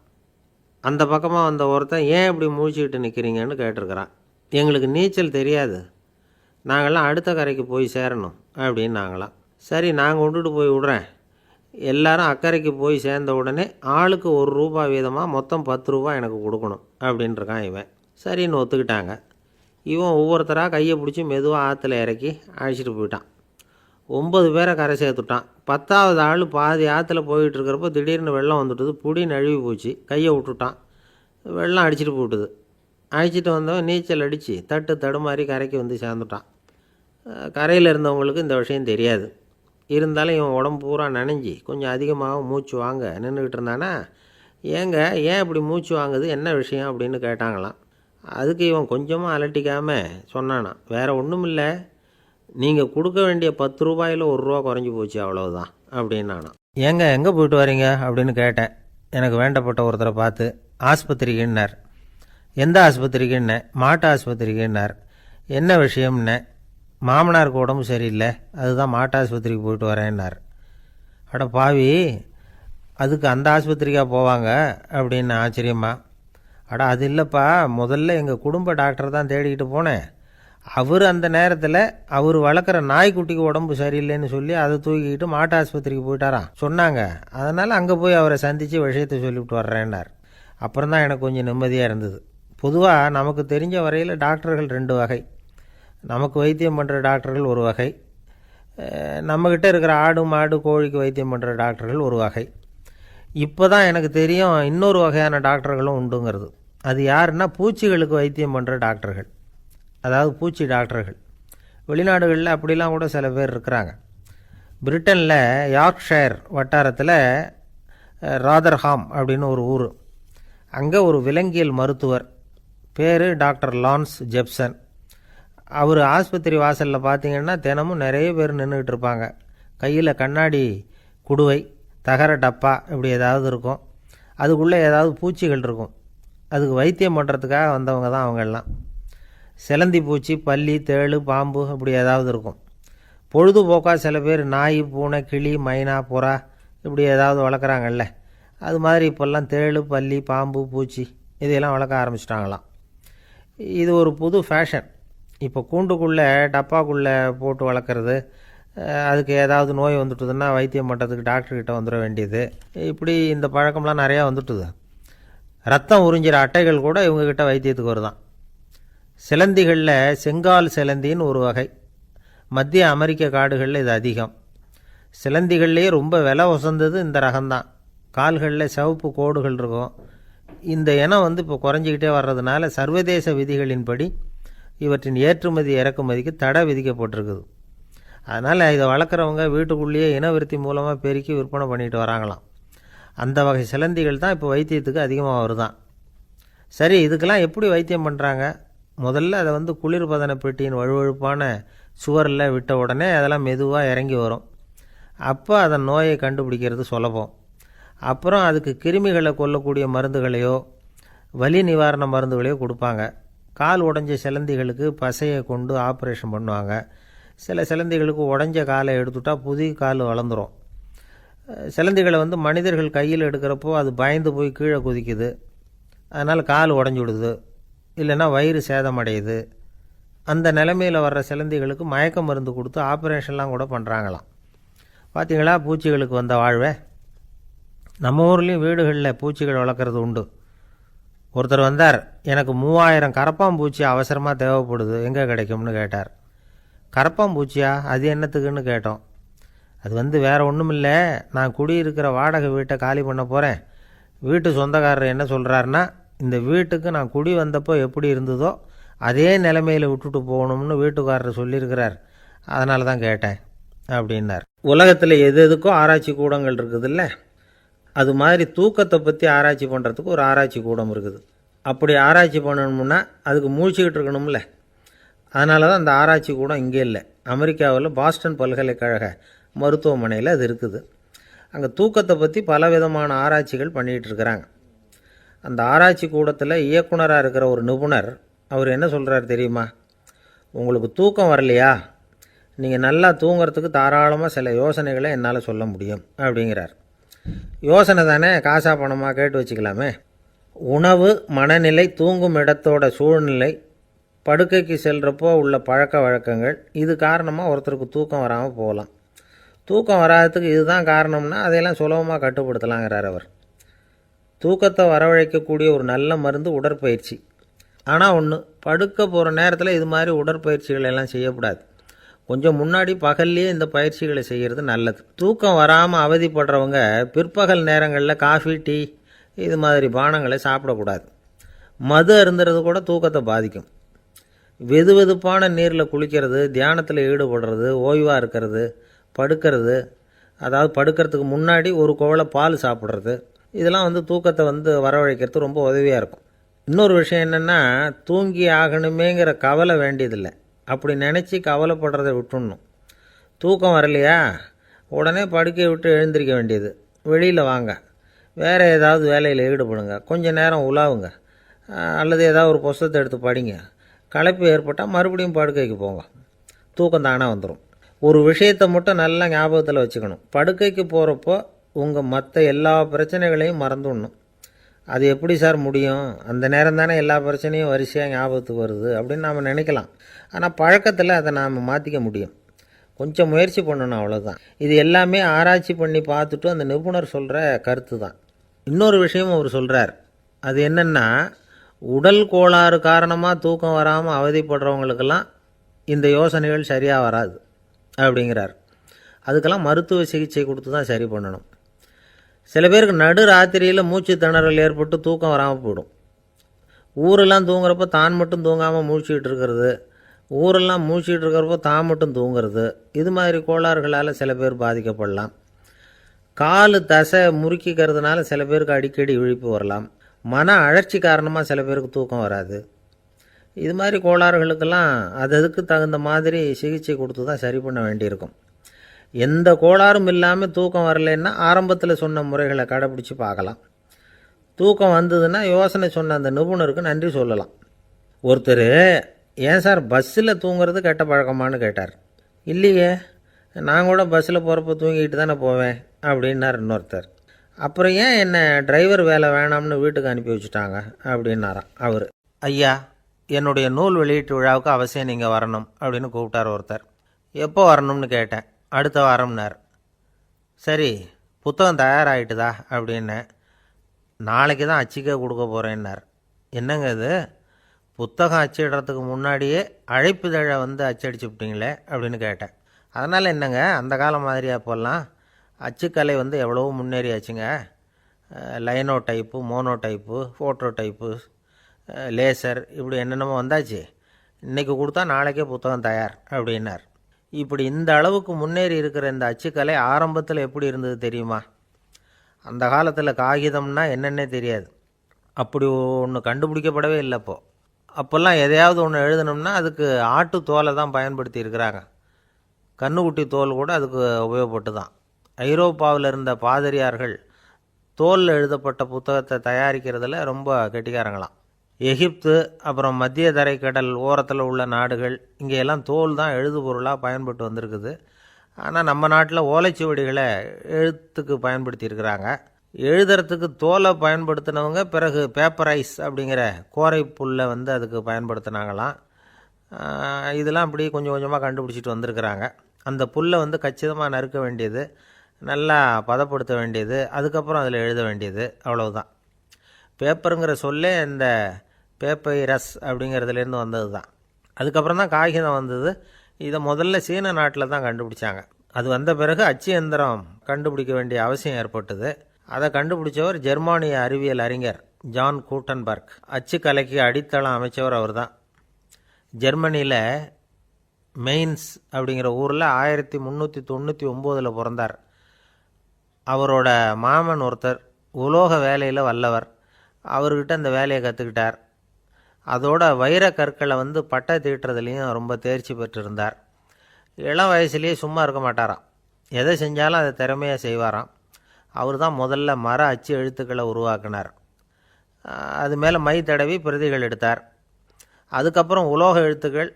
அந்த பக்கமாக வந்த ஒருத்தன், ஏன் இப்படி முழிச்சுக்கிட்டு நிற்கிறீங்கன்னு கேட்டிருக்கிறான். எங்களுக்கு நீச்சல் தெரியாது, நாங்கள்லாம் அடுத்த கரைக்கு போய் சேரணும் அப்படின்னு நாங்களாம். சரி, நான் கொண்டுட்டு போய் விட்றேன். எல்லாரும் அக்கறைக்கு போய் சேர்ந்த உடனே ஆளுக்கு ₹1 வீதமாக மொத்தம் ₹10 எனக்கு கொடுக்கணும் அப்படின்ட்டுருக்கான் இவன். சரின்னு ஒத்துக்கிட்டாங்க. இவன் ஒவ்வொருத்தராக கையை பிடிச்சி மெதுவாக ஆற்றுல இறக்கி அழைச்சிட்டு போயிட்டான். 9 பேரை கரை சேர்த்துட்டான். 10வது ஆள் பாதி ஆற்றுல போயிட்டுருக்கிறப்போ திடீர்னு வெள்ளம் வந்துட்டுது. புடி நழுவி போச்சு. கையை விட்டுட்டான். வெள்ளம் அடிச்சிட்டு போட்டுது. அழைச்சிட்டு வந்தவன் நீச்சல் அடித்து தட்டு தடுமாறி கரைக்கு வந்து சேர்ந்துட்டான். கரையில் இருந்தவங்களுக்கு இந்த விஷயம் தெரியாது. இருந்தாலும் இவன் உடம்பு பூரா நனைஞ்சி கொஞ்சம் அதிகமாக மூச்சு வாங்க நின்றுக்கிட்டு இருந்தானா, ஏன் இப்படி மூச்சு வாங்குது, என்ன விஷயம் அப்படின்னு கேட்டாங்களாம். அதுக்கு இவன் கொஞ்சமாக அலட்டிக்காமல் சொன்னானா, வேறு ஒன்றும் இல்லை, நீங்கள் கொடுக்க வேண்டிய ₹10 ₹1 குறைஞ்சி போச்சு, அவ்வளவுதான் அப்படின்னானா. ஏங்க எங்கே போயிட்டு வரீங்க அப்படின்னு கேட்டேன். எனக்கு வேண்டப்பட்ட ஒருத்தரை பார்த்து. ஆஸ்பத்திரிக்குன்னார். எந்த ஆஸ்பத்திரிக்குன்னே? மாட்டு ஆஸ்பத்திரிக்குன்னார். என்ன விஷயம்னே? மாமனாருக்கு உடம்பு சரியில்லை, அதுதான் மாட்டு ஆஸ்பத்திரிக்கு போயிட்டு வரேன்னார். அட பாவி, அதுக்கு அந்த ஆஸ்பத்திரிக்காக போவாங்க அப்படின்னு ஆச்சரியமா. அட அது இல்லைப்பா, முதல்ல எங்கள் குடும்ப டாக்டர் தான் தேடிக்கிட்டு போனேன். அவர் அந்த நேரத்தில் அவர் வளர்க்குற நாய்க்குட்டிக்கு உடம்பு சரியில்லைன்னு சொல்லி அதை தூக்கிக்கிட்டு மாட்டு ஆஸ்பத்திரிக்கு போயிட்டாராம் சொன்னாங்க. அதனால் அங்கே போய் அவரை சந்தித்து விஷயத்தை சொல்லிவிட்டு வர்றேன்னார். அப்புறம் தான் எனக்கு கொஞ்சம் நிம்மதியாக இருந்தது. பொதுவாக நமக்கு தெரிஞ்ச வரையில் டாக்டர்கள் 2 வகை. நமக்கு வைத்தியம் பண்ணுற டாக்டர்கள் ஒரு வகை, நம்மக்கிட்ட இருக்கிற ஆடு மாடு கோழிக்கு வைத்தியம் பண்ணுற டாக்டர்கள் ஒரு வகை. இப்போ தான் எனக்கு தெரியும் இன்னொரு வகையான டாக்டர்களும் உண்டுங்கிறது. அது யாருன்னா பூச்சிகளுக்கு வைத்தியம் பண்ணுற டாக்டர்கள், அதாவது பூச்சி டாக்டர்கள். வெளிநாடுகளில் அப்படிலாம் கூட சில பேர் இருக்கிறாங்க. பிரிட்டனில் யார்க்ஷயர் வட்டாரத்தில் ராதர்ஹாம் அப்படின்னு ஒரு ஊர். அங்கே ஒரு விலங்கியல் மருத்துவர், பேர் டாக்டர் லான்ஸ் ஜெப்சன். அவர் ஆஸ்பத்திரி வாசலில் பார்த்தீங்கன்னா தினமும் நிறைய பேர் நின்றுக்கிட்டு இருப்பாங்க. கையில் கண்ணாடி குடுவை, தகர டப்பா இப்படி ஏதாவது இருக்கும். அதுக்குள்ளே ஏதாவது பூச்சிகள் இருக்கும். அதுக்கு வைத்தியம் பண்ணுறதுக்காக வந்தவங்க தான் அவங்கெல்லாம். சிலந்தி பூச்சி, பல்லி, தேளு, பாம்பு இப்படி ஏதாவது இருக்கும். பொழுதுபோக்காக சில பேர் நாய், பூனை, கிளி, மைனா, புறா இப்படி ஏதாவது வளர்க்குறாங்கல்ல, அது மாதிரி இப்போல்லாம் தேளு, பல்லி, பாம்பு, பூச்சி இதையெல்லாம் வளர்க்க ஆரம்பிச்சிட்டாங்களாம். இது ஒரு புது ஃபேஷன். இப்போ கூண்டுக்குள்ளே டப்பாக்குள்ளே போட்டு வளர்க்குறது, அதுக்கு ஏதாவது நோய் வந்துட்டுதுன்னா வைத்தியம் பண்ணுறதுக்கு டாக்டர்கிட்ட வந்துட வேண்டியது, இப்படி இந்த பழக்கம்லாம் நிறையா வந்துட்டுது. ரத்தம் உறிஞ்சிற அட்டைகள் கூட இவங்ககிட்ட வைத்தியத்துக்கு வருதான். சிலந்திகளில் செங்கால் சிலந்தின்னு ஒரு வகை. மத்திய அமெரிக்க காடுகளில் இது அதிகம். சிலந்திகள்லேயே ரொம்ப விலை உசந்தது இந்த ரகம்தான். கால்களில் சிவப்பு கோடுகள் இருக்கும். இந்த இனம் இப்போ குறைஞ்சிக்கிட்டே வர்றதுனால சர்வதேச விதிகளின்படி இவற்றின் ஏற்றுமதி இறக்குமதிக்கு தடை விதிக்கப்பட்டிருக்குது. அதனால் இதை வளர்க்குறவங்க வீட்டுக்குள்ளேயே இனவிருத்தி மூலமாக பெருக்கி விற்பனை பண்ணிட்டு வராங்களாம். அந்த வகை சிலந்திகள் தான் இப்போ வைத்தியத்துக்கு அதிகமாக வருதான். சரி, இதுக்கெல்லாம் எப்படி வைத்தியம் பண்ணுறாங்க? முதல்ல அதை குளிர்பதன பெட்டியின் வழுவழுப்பான சுவரில் விட்ட உடனே அதெல்லாம் மெதுவாக இறங்கி வரும். அப்போ அதன் நோயை கண்டுபிடிக்கிறது சுலபம். அப்புறம் அதுக்கு கிருமிகளை கொல்லக்கூடிய மருந்துகளையோ வலி நிவாரண மருந்துகளையோ கொடுப்பாங்க. கால் உடஞ்ச சிலந்திகளுக்கு பசையை கொண்டு ஆப்ரேஷன் பண்ணுவாங்க. சில சிலந்திகளுக்கு உடஞ்ச காலை எடுத்துட்டா புதிய கால் வளர்ந்துடும். சிலந்திகளை மனிதர்கள் கையில் எடுக்கிறப்போ அது பயந்து போய் கீழே குதிக்குது. அதனால் கால் உடஞ்சி விடுது, இல்லைன்னா வயிறு சேதமடையுது. அந்த நிலைமையில் வர்ற சிலந்திகளுக்கு மயக்க மருந்து கொடுத்து ஆப்ரேஷன்லாம் கூட பண்ணுறாங்களாம். பார்த்தீங்களா பூச்சிகளுக்கு வந்த வாழ்வே. நம்ம ஊர்லேயும் வீடுகளில் பூச்சிகள் வளர்க்குறது உண்டு. ஒருத்தர் வந்தார், எனக்கு 3000 கரப்பாம்பூச்சி அவசரமாக தேவைப்படுது, எங்கே கிடைக்கும்னு கேட்டார். கரப்பாம்பூச்சியா? அது என்னத்துக்குன்னு கேட்டோம். அது வேறு ஒன்றும் இல்லை, நான் குடியிருக்கிற வாடகை வீட்டை காலி பண்ண போகிறேன். வீட்டு சொந்தக்காரர் என்ன சொல்கிறாருன்னா, இந்த வீட்டுக்கு நான் குடி வந்தப்போ எப்படி இருந்ததோ அதே நிலைமையில் விட்டுட்டு போகணும்னு வீட்டுக்காரர் சொல்லியிருக்கிறார், அதனால தான் கேட்டேன் அப்படின்னார். உலகத்தில் எது எதுக்கும் ஆராய்ச்சி கூடங்கள் இருக்குதுல்ல, அது மாதிரி தூக்கத்தை பற்றி ஆராய்ச்சி பண்ணுறதுக்கு ஒரு ஆராய்ச்சி கூடம் இருக்குது. அப்படி ஆராய்ச்சி பண்ணணும்னா அதுக்கு மூழ்கிக்கிட்டு இருக்கணும்ல. அதனால தான் அந்த ஆராய்ச்சி கூட இங்கே இல்லை. அமெரிக்காவில் பாஸ்டன் பல்கலைக்கழக மருத்துவமனையில் அது இருக்குது. அங்கே தூக்கத்தை பற்றி பலவிதமான ஆராய்ச்சிகள் பண்ணிகிட்டு இருக்கிறாங்க. அந்த ஆராய்ச்சி கூடத்தில் இயக்குனராக இருக்கிற ஒரு நிபுணர் அவர் என்ன சொல்கிறார் தெரியுமா? உங்களுக்கு தூக்கம் வரலையா, நீங்கள் நல்லா தூங்குறதுக்கு தாராளமாக சில யோசனைகளை என்னால் சொல்ல முடியும் அப்படிங்கிறார். யோசனை தானே, காசா பணமாக கேட்டு வச்சுக்கலாமே. உணவு, மனநிலை, தூங்கும் இடத்தோட சூழ்நிலை, படுக்கைக்கு செல்கிறப்போ உள்ள பழக்க வழக்கங்கள், இது காரணமாக ஒருத்தருக்கு தூக்கம் வராமல் போகலாம். தூக்கம் வராததுக்கு இதுதான் காரணம்னா அதையெல்லாம் சுலபமாக கட்டுப்படுத்தலாங்கிறார் அவர். தூக்கத்தை வரவழைக்கக்கூடிய ஒரு நல்ல மருந்து உடற்பயிற்சி. ஆனால் ஒன்று, படுக்க போகிற நேரத்தில் இது மாதிரி உடற்பயிற்சிகள் எல்லாம் செய்யக்கூடாது. கொஞ்சம் முன்னாடி பகல்லையே இந்த பயிற்சிகளை செய்கிறது நல்லது. தூக்கம் வராமல் அவதிப்படுறவங்க பிற்பகல் நேரங்களில் காஃபி, டீ இது மாதிரி பானங்களை சாப்பிடக்கூடாது. மது அருந்துறது கூட தூக்கத்தை பாதிக்கும். வெது வெதுப்பான நீரில் குளிக்கிறது, தியானத்தில் ஈடுபடுறது, ஓய்வாக இருக்கிறது, படுக்கிறது, அதாவது படுக்கிறதுக்கு முன்னாடி ஒரு குவளை பால் சாப்பிட்றது, இதெல்லாம் தூக்கத்தை வரவழைக்கிறது ரொம்ப உதவியாக இருக்கும். இன்னொரு விஷயம் என்னென்னா, தூங்கி ஆகணுமேங்கிற கவலை வேண்டியதில்லை. அப்படி நினச்சி கவலைப்படுறதை விட்டுடணும். தூக்கம் வரலையா, உடனே படுக்கையை விட்டு எழுந்திருக்க வேண்டியது. வெளியில் வாங்க, வேறு ஏதாவது வேலையில் ஈடுபடுங்க, கொஞ்சம் நேரம் உலாவுங்க, அல்லது ஏதாவது ஒரு புஸ்தகத்தை எடுத்து படிங்க. களைப்பு ஏற்பட்டால் மறுபடியும் படுக்கைக்கு போங்க, தூக்கம் தானாக வந்துடும். ஒரு விஷயத்தை மட்டும் நல்லா ஞாபகத்தில் வச்சுக்கணும். படுக்கைக்கு போகிறப்போ உங்கள் மற்ற எல்லா பிரச்சனைகளையும் மறந்துடணும். அது எப்படி சார் முடியும்? அந்த நேரம் தானே எல்லா பிரச்சனையும் வரிசையாக ஞாபகத்துக்கு வருது அப்படின்னு நாம் நினைக்கலாம். ஆனால் பழக்கத்தில் அதை நாம் மாற்றிக்க முடியும். கொஞ்சம் முயற்சி பண்ணணும், அவ்வளோதான். இது எல்லாமே ஆராய்ச்சி பண்ணி பார்த்துட்டு அந்த நிபுணர் சொல்கிற கருத்து தான். இன்னொரு விஷயமும் அவர் சொல்கிறார். அது என்னென்னா, உடல் கோளாறு காரணமாக தூக்கம் வராமல் அவதிப்படுறவங்களுக்கெல்லாம் இந்த யோசனைகள் சரியாக வராது அப்படிங்கிறார். அதுக்கெல்லாம் மருத்துவ சிகிச்சை கொடுத்து தான் சரி பண்ணணும். சில பேருக்கு நடு ராத்திரியில் மூச்சு திணறல் ஏற்பட்டு தூக்கம் வராமல் போயிடும். ஊரெல்லாம் தூங்குறப்போ தான் மட்டும் தூங்காமல் மூழ்கிட்டு இருக்கிறது, ஊரெல்லாம் மூழ்கிட்டு இருக்கிறப்போ தான் மட்டும் தூங்குறது, இது மாதிரி கோளாறுகளால் சில பேர் பாதிக்கப்படலாம். கால் தசை முறுக்கிக்கிறதுனால சில பேருக்கு அடிக்கடி விழிப்பு வரலாம். மன அழற்சி காரணமாக சில பேருக்கு தூக்கம் வராது. இது மாதிரி கோளாறுகளுக்கெல்லாம் அதுக்கு தகுந்த மாதிரி சிகிச்சை கொடுத்து தான் சரி பண்ண வேண்டியிருக்கும். எந்த கோளாறும் இல்லாமல் தூக்கம் வரலைன்னா ஆரம்பத்தில் சொன்ன முறைகளை கடைப்பிடிச்சி பார்க்கலாம். தூக்கம் வந்ததுன்னா யோசனை சொன்ன அந்த நிபுணருக்கு நன்றி சொல்லலாம். ஒருத்தர், ஏன் சார் பஸ்ஸில் தூங்குறது கெட்ட பழக்கமானு கேட்டார். இல்லையே, நான் கூட பஸ்ஸில் போகிறப்ப தூங்கிட்டு தானே போவேன் அப்படின்னார் இன்னொருத்தர். அப்புறம் ஏன் என்ன டிரைவர் வேலை வேணாம்னு வீட்டுக்கு அனுப்பி வச்சுட்டாங்க அப்படின்னாராம் அவர். ஐயா, என்னுடைய நூல் வெளியீட்டு விழாவுக்கு அவசியம் நீங்கள் வரணும் அப்படின்னு கூப்பிட்டார் ஒருத்தர். எப்போ வரணும்னு கேட்டேன். அடுத்த வாரம்னார். சரி, புத்தகம் தயாராகிட்டுதா அப்படின்னேன். நாளைக்கு தான் அச்சிக்க கொடுக்க போகிறேன்னார். என்னங்க இது, புத்தகம் அச்சிடுறதுக்கு முன்னாடியே அழைப்புதழை அச்சடிச்சு விட்டீங்களே அப்படின்னு கேட்டேன். அதனால் என்னங்க, அந்த காலம் மாதிரி அப்போல்லாம் அச்சுக்கலை எவ்வளவோ முன்னேறியாச்சுங்க. Linotype, monotype, phototype, laser, இப்படி என்னென்னமோ வந்தாச்சு. இன்றைக்கி கொடுத்தா நாளைக்கே புத்தகம் தயார் அப்படின்னார். இப்படி இந்த அளவுக்கு முன்னேறி இருக்கிற இந்த அச்சுக்கலை ஆரம்பத்தில் எப்படி இருந்தது தெரியுமா? அந்த காலத்தில் காகிதம்னா என்னென்னே தெரியாது. அப்படி ஒன்று கண்டுபிடிக்கப்படவே இல்லை. அப்போல்லாம் எதையாவது ஒன்று எழுதணும்னா அதுக்கு ஆட்டு தோலை தான் பயன்படுத்தி இருக்கிறாங்க. கன்றுக்குட்டி தோல் கூட அதுக்கு உபயோகப்பட்டு தான். ஐரோப்பாவில் இருந்த பாதிரியார்கள் தோலில் எழுதப்பட்ட புத்தகத்தை தயாரிக்கிறதுல ரொம்ப கெட்டிக்காரங்களாம். எகிப்து, அப்புறம் மத்திய தரைக்கடல் ஓரத்தில் உள்ள நாடுகள், இங்கேயெல்லாம் தோல் தான் எழுதுபொருளாக பயன்பட்டு வந்திருக்குது. ஆனால் நம்ம நாட்டில் ஓலைச்சுவடிகளை எழுத்துக்கு பயன்படுத்தியிருக்கிறாங்க. எழுதுறதுக்கு தோலை பயன்படுத்தினவங்க பிறகு பேப்பரைஸ் அப்படிங்கிற கோரை புல்லை அதுக்கு பயன்படுத்தினாங்களாம். இதெல்லாம் அப்படி கொஞ்சம் கொஞ்சமாக கண்டுபிடிச்சிட்டு வந்திருக்கிறாங்க. அந்த புல்லை கச்சிதமாக நறுக்க வேண்டியது, நல்லா பதப்படுத்த வேண்டியது, அதுக்கப்புறம் அதில் எழுத வேண்டியது, அவ்வளவுதான். பேப்பருங்கிற சொல்லே இந்த பேப்பைரஸ் அப்படிங்கிறதுலேருந்து வந்தது தான். அதுக்கப்புறம் தான் காகிதம் வந்தது. இதை முதல்ல சீன நாட்டில் தான் கண்டுபிடிச்சாங்க. அது வந்த பிறகு அச்சு எந்திரம் கண்டுபிடிக்க வேண்டிய அவசியம் ஏற்பட்டது. அதை கண்டுபிடிச்சவர் ஜெர்மானிய அறிவியல் அறிஞர் ஜான் கூட்டன்பர்க். அச்சுக்கலைக்கு அடித்தளம் அமைச்சவர் அவர் தான். ஜெர்மனியில் மெயின்ஸ் அப்படிங்கிற ஊரில் 1399 பிறந்தார். அவரோட மாமன் ஒருத்தர் உலோக வேலையில் வல்லவர். அவர்கிட்ட அந்த வேலையை கற்றுக்கிட்டார். அதோட வைர கற்களை வந்து பட்டை தீட்டுறதுலேயும் ரொம்ப தேர்ச்சி பெற்றிருந்தார். இளம் வயசுலேயே சும்மா இருக்க மாட்டாராம். எதை செஞ்சாலும் அதை திறமையாக செய்வாராம். அவர் தான் முதல்ல மர அச்சு எழுத்துக்களை உருவாக்கினார். அது மேலே மை தடவி பிரதிகள் எடுத்தார். அதுக்கப்புறம் உலோக எழுத்துக்கள்,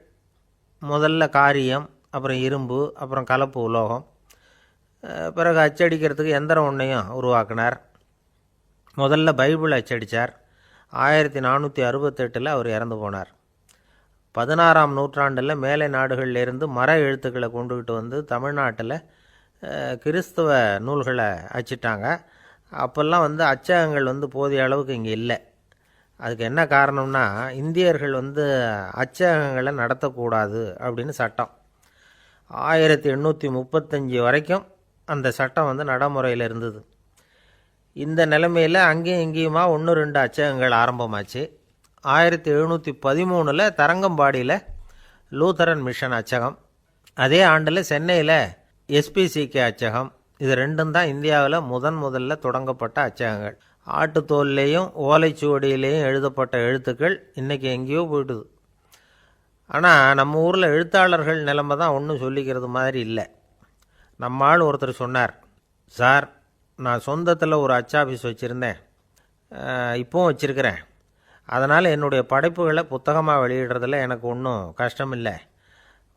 முதல்ல காரியம், அப்புறம் இரும்பு, அப்புறம் கலப்பு உலோகம், பிறகு அச்சடிக்கிறதுக்கு எந்திரம் ஒன்றையும் உருவாக்கினார். முதல்ல பைபிள் அச்சடித்தார். 1468 அவர் இறந்து போனார். 16ஆம் நூற்றாண்டில் மேலை நாடுகளிலிருந்து மர எழுத்துக்களை கொண்டுக்கிட்டு வந்து தமிழ்நாட்டில் கிறிஸ்தவ நூல்களை அச்சிட்டாங்க. அப்போல்லாம் வந்து அச்சகங்கள் வந்து போதிய அளவுக்கு இங்கே இல்லை. அதுக்கு என்ன காரணம்னா, இந்தியர்கள் வந்து அச்சகங்களை நடத்தக்கூடாது அப்படின்னு சட்டம். 1835 வரைக்கும் அந்த சட்டம் வந்து நடைமுறையில் இருந்தது. இந்த நிலைமையில் அங்கேயும் இங்கேயுமா 1-2 அச்சகங்கள் ஆரம்பமாச்சு. 1713 தரங்கம்பாடியில் லூத்தரன் மிஷன் அச்சகம், அதே ஆண்டில் சென்னையில் SPCK அச்சகம். இது ரெண்டும் தான் இந்தியாவில் முதல்ல தொடங்கப்பட்ட அச்சகங்கள். ஆட்டுத்தோல்லையும் ஓலைச்சுவடியிலையும் எழுதப்பட்ட எழுத்துக்கள் இன்றைக்கி எங்கேயோ போயிட்டுது. ஆனால் நம்ம ஊரில் எழுத்தாளர்கள் நிலைமை தான் ஒன்றும் சொல்லிக்கிறது மாதிரி இல்லை. நம்ம ஆள் ஒருத்தர் சொன்னார், சார், நான் சொந்தத்தில் ஒரு அச்சாபீஸ் வச்சுருந்தேன், இப்போவும் வச்சுருக்கிறேன். அதனால் என்னுடைய படைப்புகளை புத்தகமாக வெளியிடுறதில் எனக்கு ஒன்றும் கஷ்டம் இல்லை.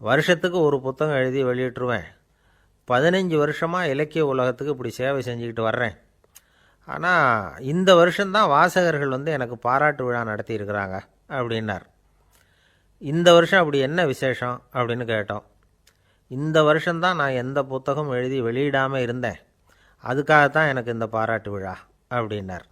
வருஷத்துக்கு ஒரு புத்தகம் எழுதி வெளியிட்டுருவேன். 15 வருஷமாக இலக்கிய உலகத்துக்கு இப்படி சேவை செஞ்சுக்கிட்டு வர்றேன். ஆனால் இந்த வருஷம்தான் வாசகர்கள் வந்து எனக்கு பாராட்டு விழா நடத்தியிருக்கிறாங்க அப்படின்னார். இந்த வருஷம் அப்படி என்ன விசேஷம் அப்படின்னு கேட்டோம். இந்த வருஷம்தான் நான் எந்த புத்தகம் எழுதி வெளியிடாமல் இருந்தேன், அதுக்காகத்தான் எனக்கு இந்த பாராட்டு விழா அப்படின்னார்.